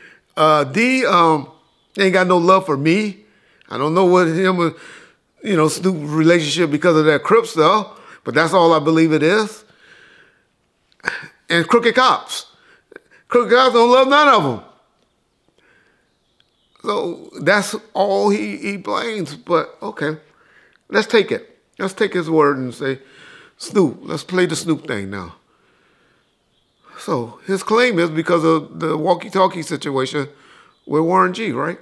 D ain't got no love for me. I don't know what him and Snoop relationship because of that Crip stuff, but that's all I believe it is. And crooked cops. Crooked cops don't love none of them. So that's all he blames. But okay, let's take it. Let's take his word and say, Snoop, let's play the Snoop thing now. So his claim is because of the walkie-talkie situation with Warren G, right?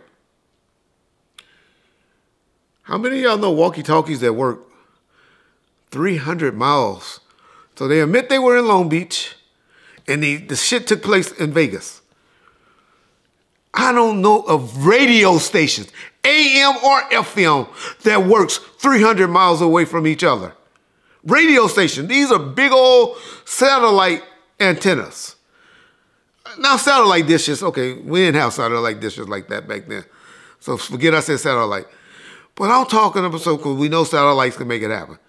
How many of y'all know walkie-talkies that work 300 miles? So they admit they were in Long Beach and the shit took place in Vegas. I don't know of radio stations, AM or FM, that works 300 miles away from each other. Radio stations, these are big old satellite antennas. Now satellite dishes, okay, we didn't have satellite dishes like that back then. So forget I said satellite. But I'm talking about, so because we know satellites can make it happen.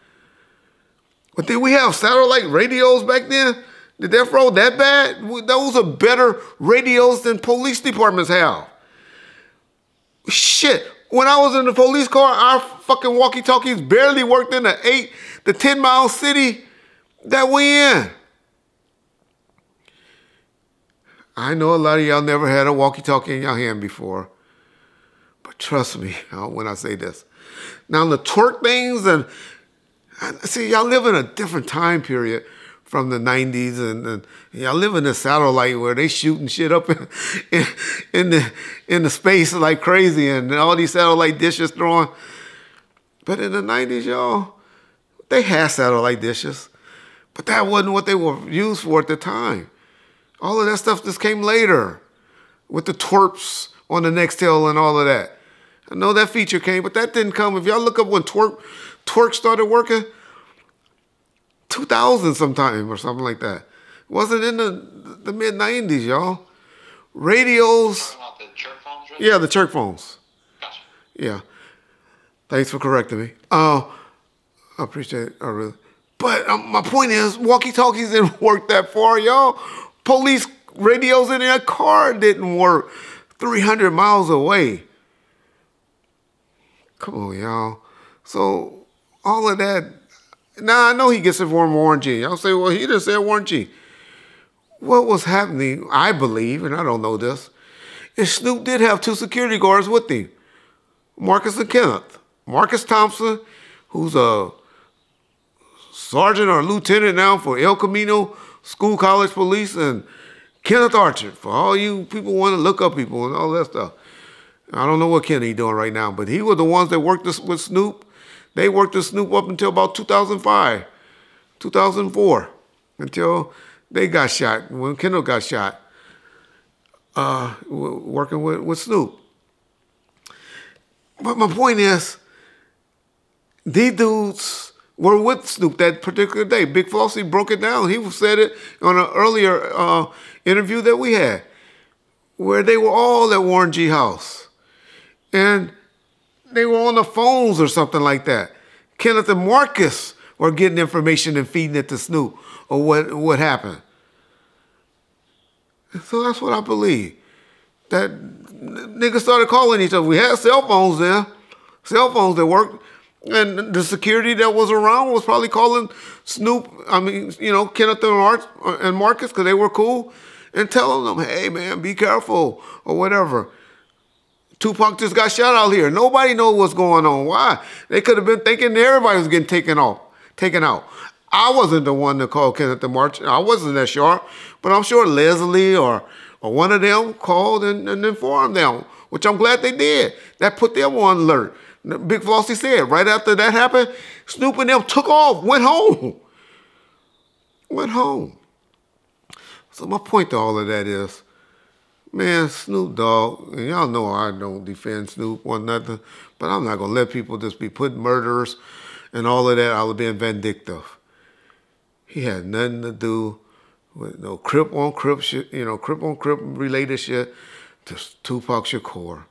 But did we have satellite radios back then? Did that roll that bad? Those are better radios than police departments have. Shit, when I was in the police car, our fucking walkie-talkies barely worked in the 8 to 10 mile city that we in. I know a lot of y'all never had a walkie-talkie in your hand before. But trust me when I say this. Now, the twerk things, and see, y'all live in a different time period from the 90s, and y'all live in a satellite where they shooting shit up in the space like crazy, and all these satellite dishes throwing. But in the 90s, y'all, they had satellite dishes, but that wasn't what they were used for at the time. All of that stuff just came later with the twerps on the Nextel and all of that. I know that feature came, but that didn't come. If y'all look up when twerk started working, 2000 sometime or something like that. It wasn't in the mid-90s, y'all. Radios. The church phones, right? Yeah, the church phones. Gotcha. Yeah. Thanks for correcting me. I appreciate it. I really. But my point is, walkie-talkies didn't work that far, y'all. Police radios in their car didn't work 300 miles away. Come on, y'all. So all of that. Now, I know he gets it for warranty. Y'all say, well, he just said warranty. What was happening, I believe, and I don't know this, is Snoop did have 2 security guards with him, Marcus and Kenneth. Marcus Thompson, who's a sergeant or lieutenant now for El Camino School College Police, and Kenneth Archer, for all you people want to look up people and all that stuff. I don't know what Kenny doing right now, but he was the ones that worked with Snoop. They worked with Snoop up until about 2005, 2004, until they got shot, when Kendall got shot, working with Snoop. But my point is, these dudes were with Snoop that particular day. Big Flossie broke it down. He said it on an earlier interview that we had, where they were all at Warren G house. And they were on the phones or something like that. Kenneth and Marcus were getting information and feeding it to Snoop or what happened. And so that's what I believe. That niggas started calling each other. We had cell phones there, cell phones that worked. And the security that was around was probably calling Snoop, Kenneth and Marcus, because they were cool, and telling them, hey, man, be careful, or whatever. Tupac just got shot out here. Nobody knows what's going on. Why? They could have been thinking everybody was getting taken out. I wasn't the one to call Kenneth and March. I wasn't that sharp, but I'm sure Leslie or one of them called and informed them, which I'm glad they did. That put them on alert. Big Flossie said, right after that happened, Snoop and them took off, went home. So my point to all of that is, man, Snoop Dogg, and y'all know I don't defend Snoop or nothing, but I'm not going to let people just be putting murderers and all of that out of being vindictive. He had nothing to do with no Crip on Crip shit, Crip on Crip related shit to Tupac Shakur.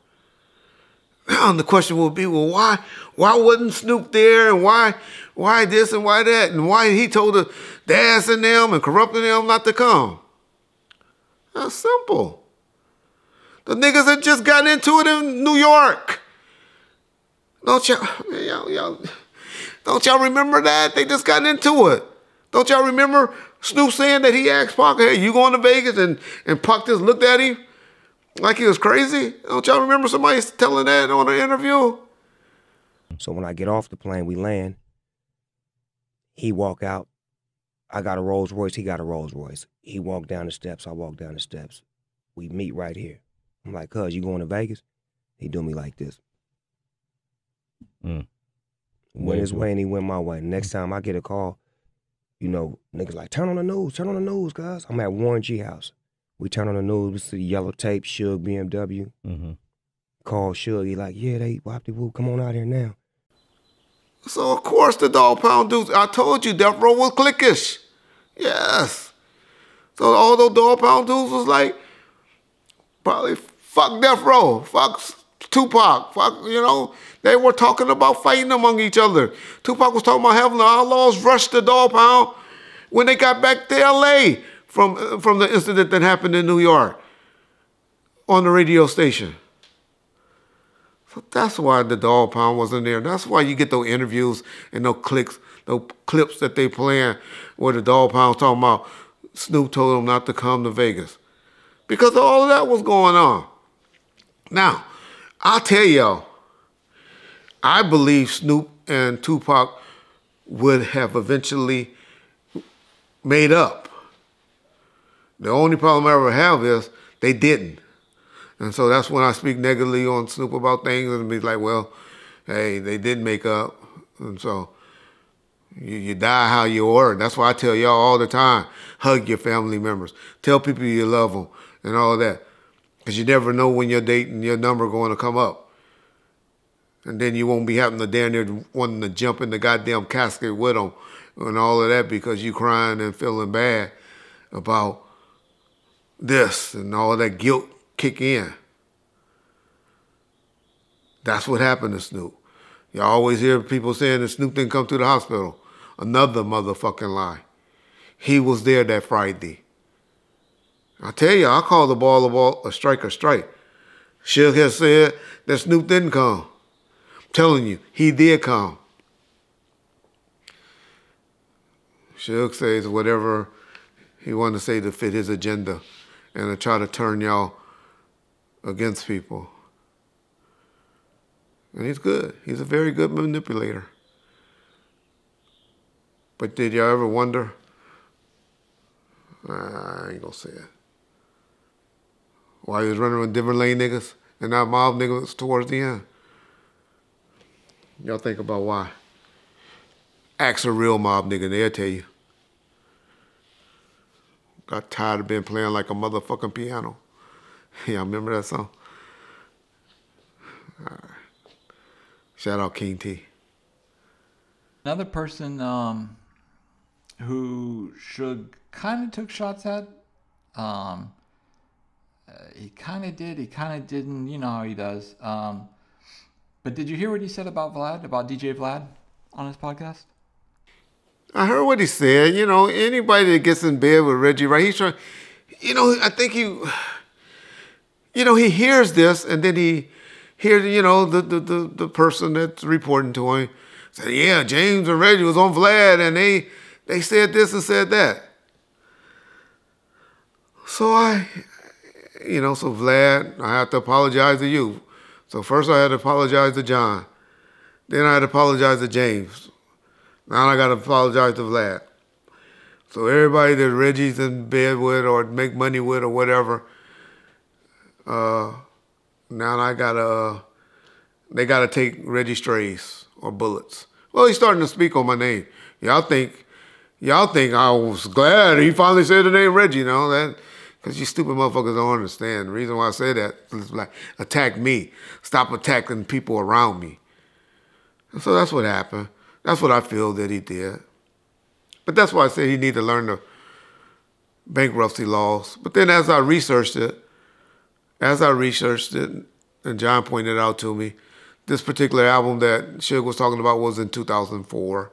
Now the question will be, well, why wasn't Snoop there, and why this and why that, and why he told the Daz and them and corrupting them not to come? That's simple. The niggas had just gotten into it in New York. Don't y'all remember that? They just got into it. Don't y'all remember Snoop saying that he asked Pac, hey, you going to Vegas? And Pac just looked at him like he was crazy. Don't y'all remember somebody telling that on an interview? So when I get off the plane, we land. He walk out. I got a Rolls Royce. He got a Rolls Royce. He walked down the steps. I walked down the steps. We meet right here. I'm like, cuz, you going to Vegas? He do me like this. Went his way and he went my way. Next time I get a call, niggas like, turn on the news, cuz. I'm at Warren G house. We turn on the news, we see yellow tape, Suge BMW. Call Suge, he like, yeah, they whoop-de-whoop, come on out here now. So, of course, the Dog Pound dudes, I told you, Death Row was cliquish. Yes. So all those Dog Pound dudes was like, probably, fuck Death Row, fuck Tupac, fuck, they were talking about fighting among each other. Tupac was talking about having the Outlaws rush the Dog Pound when they got back to L.A., from the incident that happened in New York on the radio station. So that's why the Dog Pound wasn't there. That's why you get those interviews and those clips that they playing where the Dog Pound talking about Snoop told him not to come to Vegas. because all of that was going on. Now, I'll tell y'all, I believe Snoop and Tupac would have eventually made up. The only problem I ever have is they didn't. And so that's when I speak negatively on Snoop about things and be like, well, hey, they did make up. And so you die how you were. That's why I tell y'all all the time, hug your family members. Tell people you love them and all that. Because you never know when your date and your number going to come up. And then you won't be having to damn near wanting to jump in the goddamn casket with them and all of that because you crying and feeling bad about this and all that guilt kick in. That's what happened to Snoop. You always hear people saying that Snoop didn't come to the hospital. Another motherfucking lie. He was there that Friday. I tell you, I call the ball, a strike a strike. Suge has said that Snoop didn't come. I'm telling you, he did come. Suge says whatever he wanted to say to fit his agenda and to try to turn y'all against people. And he's good. He's a very good manipulator. But did y'all ever wonder? I ain't gonna say it. Why he was running with different lane niggas and not mob niggas towards the end? Y'all think about why. Ask a real mob nigga, they'll tell you. Got tired of being playing like a motherfucking piano. Y'all remember that song? All right. Shout out King T. Another person who Suge kind of took shots at. He kind of did, he kind of didn't. You know how he does. But did you hear what he said about Vlad, about DJ Vlad on his podcast? I heard what he said. You know, anybody that gets in bed with Reggie Wright, he's trying, you know, I think he hears this and then he hears, you know, the person that's reporting to him said, yeah, James and Reggie was on Vlad and they said this and said that. So so Vlad, I have to apologize to you. So first I had to apologize to John. Then I had to apologize to James. Now I got to apologize to Vlad. So everybody that Reggie's in bed with or make money with or whatever, now they got to take Reggie strays or bullets. Well, he's starting to speak on my name. Y'all think I was glad he finally said the name Reggie, you know, that, because you stupid motherfuckers don't understand. The reason why I say that is like, attack me. Stop attacking people around me. And so that's what happened. That's what I feel that he did. But that's why I say he need to learn the bankruptcy laws. But then as I researched it, and John pointed out to me, this particular album that Suge was talking about was in 2004.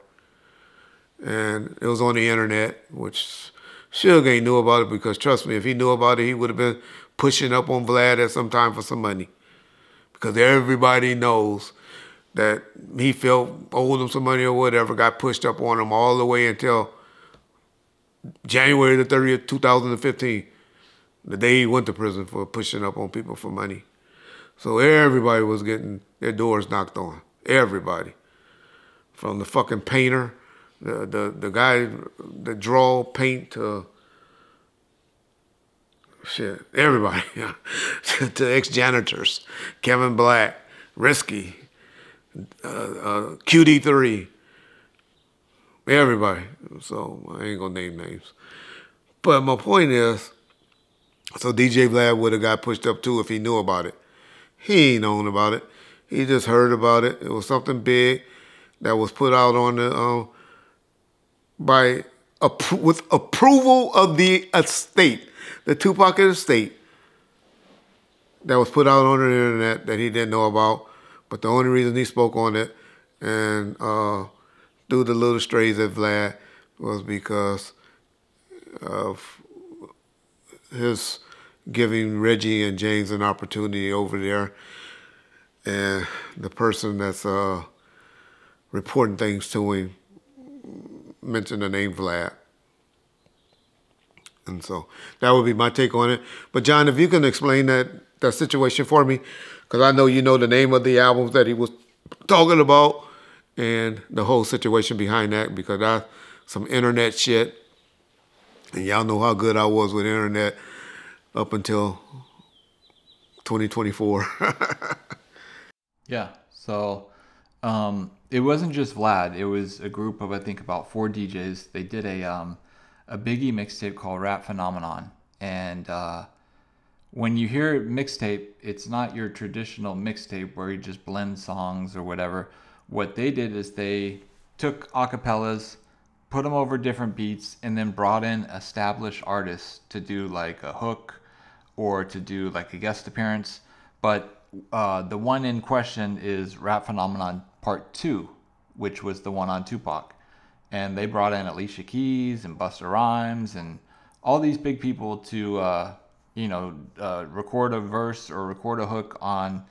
And it was on the internet, which Suge ain't knew about it because, trust me, if he knew about it, he would have been pushing up on Vlad at some time for some money. Because everybody knows that he felt owed him some money or whatever, got pushed up on him all the way until January the 30th, 2015, the day he went to prison for pushing up on people for money. So everybody was getting their doors knocked on. Everybody. From the fucking painter, the guy that draw, paint, to shit, everybody. To ex-janitors, Kevin Black, Risky, QD3, everybody. So I ain't gonna name names. But my point is, so DJ Vlad would have got pushed up too if he knew about it. He ain't known about it. He just heard about it. It was something big that was put out on the with approval of the estate, the Tupac estate, that was put out on the internet that he didn't know about. But the only reason he spoke on it and threw the little strays at Vlad was because of his giving Reggie and James an opportunity over there. And the person that's reporting things to him mentioned the name Vlad. And so that would be my take on it. But John, if you can explain that situation for me, because I know you know the name of the albums that he was talking about and the whole situation behind that, because that's some internet shit. And y'all know how good I was with internet up until 2024. Yeah. So it wasn't just Vlad. It was a group of, I think, about 4 DJs. They did a Biggie mixtape called Rap Phenomenon. And when you hear mixtape, it's not your traditional mixtape where you just blend songs or whatever. What they did is they took acapellas, put them over different beats, and then brought in established artists to do like a hook or to do like a guest appearance. But the one in question is Rap Phenomenon Part 2, which was the one on Tupac. And they brought in Alicia Keys and Busta Rhymes and all these big people to, record a verse or record a hook on,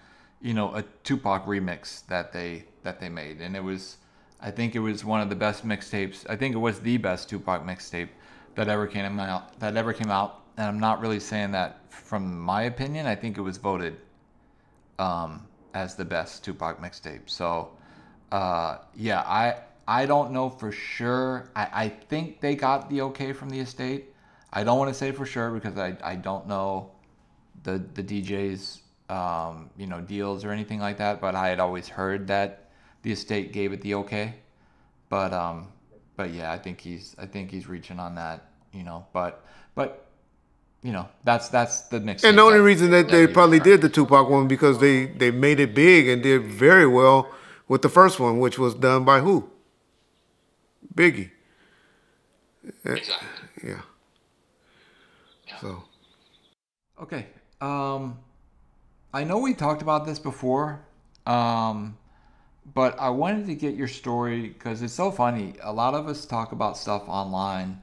a Tupac remix that they made. And I think it was one of the best mixtapes. I think it was the best Tupac mixtape that ever came out. And I'm not really saying that from my opinion. I think it was voted as the best Tupac mixtape. So, I don't know for sure. I think they got the okay from the estate. I don't want to say for sure because I don't know the DJ's deals or anything like that. But I had always heard that the estate gave it the okay. But yeah, I think he's reaching on that. That's the mix. And the only reason that they probably did the Tupac one because they made it big and did very well with the first one, which was done by who? Biggie. Exactly. Yeah. So. Okay. I know we talked about this before, but I wanted to get your story because it's so funny. A lot of us talk about stuff online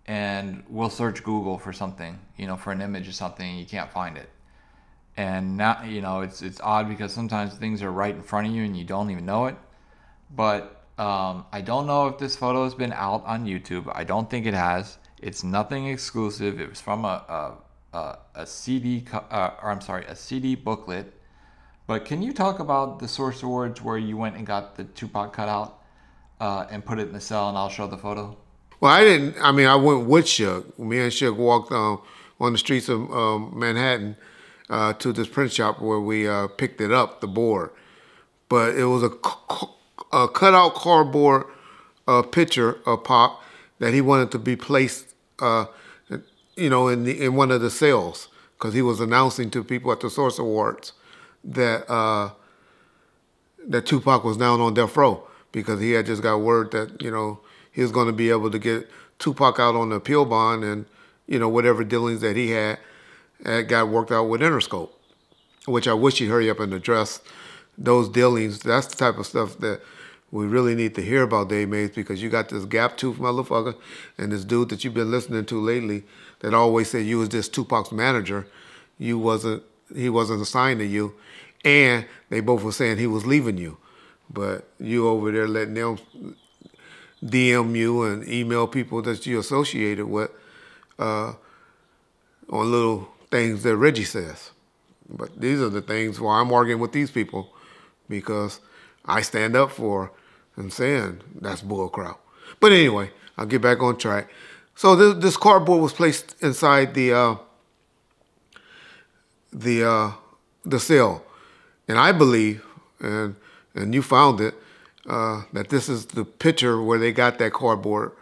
and we'll search Google for something, for an image or something, and you can't find it. And now, it's odd because sometimes things are right in front of you and you don't even know it. But I don't know if this photo has been out on YouTube. I don't think it has. It's nothing exclusive. It was from a CD booklet. But can you talk about the Source Awards where you went and got the Tupac cutout and put it in the cell, and I'll show the photo? Well, I didn't. I mean, I went with Suge. Me and Suge walked on the streets of Manhattan to this print shop where we picked it up, the board. But it was a cutout cardboard picture of Pac that he wanted to be placed, in one of the sales because he was announcing to people at the Source Awards that that Tupac was down on death row because he had just got word that he was going to be able to get Tupac out on the appeal bond and whatever dealings that he had got worked out with Interscope, which I wish he'd hurry up and address those dealings. That's the type of stuff that we really need to hear about, Dave Mays, because you got this gap-toothed motherfucker and this dude that you've been listening to lately that always said you was this Tupac's manager. He wasn't assigned to you. And they both were saying he was leaving you. But you over there letting them DM you and email people that you associated with on little things that Reggie says. But these are the things why I'm arguing with these people, because I stand up for and saying that's bullcrap. But anyway, I'll get back on track. So this cardboard was placed inside the cell, and I believe, and you found it, that this is the picture where they got that cardboard,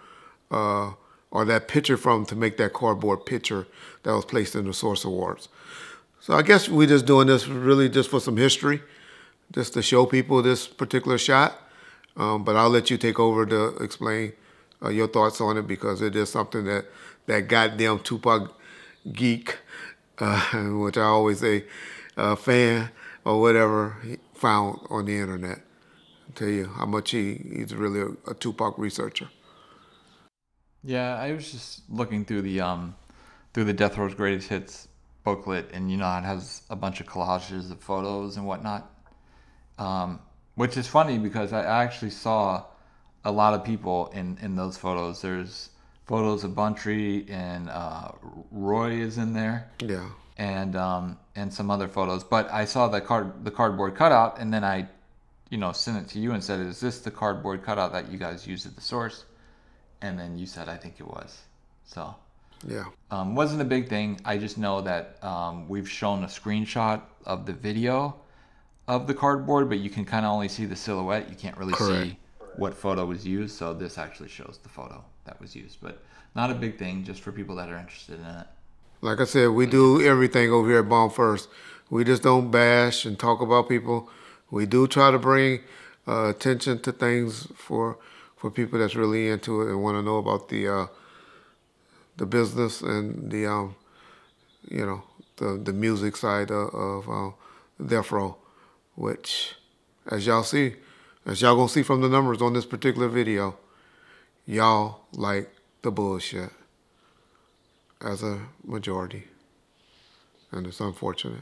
or that picture from to make that cardboard picture that was placed in the Source Awards. So I guess we're just doing this really just for some history, just to show people this particular shot. But I'll let you take over to explain your thoughts on it, because it is something that goddamn Tupac geek, which I always say, fan or whatever, found on the internet. I'll tell you how much he's really a Tupac researcher. Yeah, I was just looking through the Death Row's Greatest Hits booklet, and it has a bunch of collages of photos and whatnot, which is funny because I actually saw a lot of people in those photos. There's photos of Buntry and Roy is in there. Yeah. And some other photos. But I saw the cardboard cutout, and then I, sent it to you and said, "Is this the cardboard cutout that you guys used at the source?" And then you said, "I think it was." So yeah, wasn't a big thing. I just know that we've shown a screenshot of the video of the cardboard, but you can kind of only see the silhouette. You can't really see what photo was used. So this actually shows the photo that was used, but not a big thing, just for people that are interested in it. Like I said, we do everything over here at Bomb First. We just don't bash and talk about people. We do try to bring attention to things for people that's really into it and want to know about the business and the the music side of Death Row, which, as y'all gonna see from the numbers on this particular video, y'all like the bullshit as a majority, and it's unfortunate.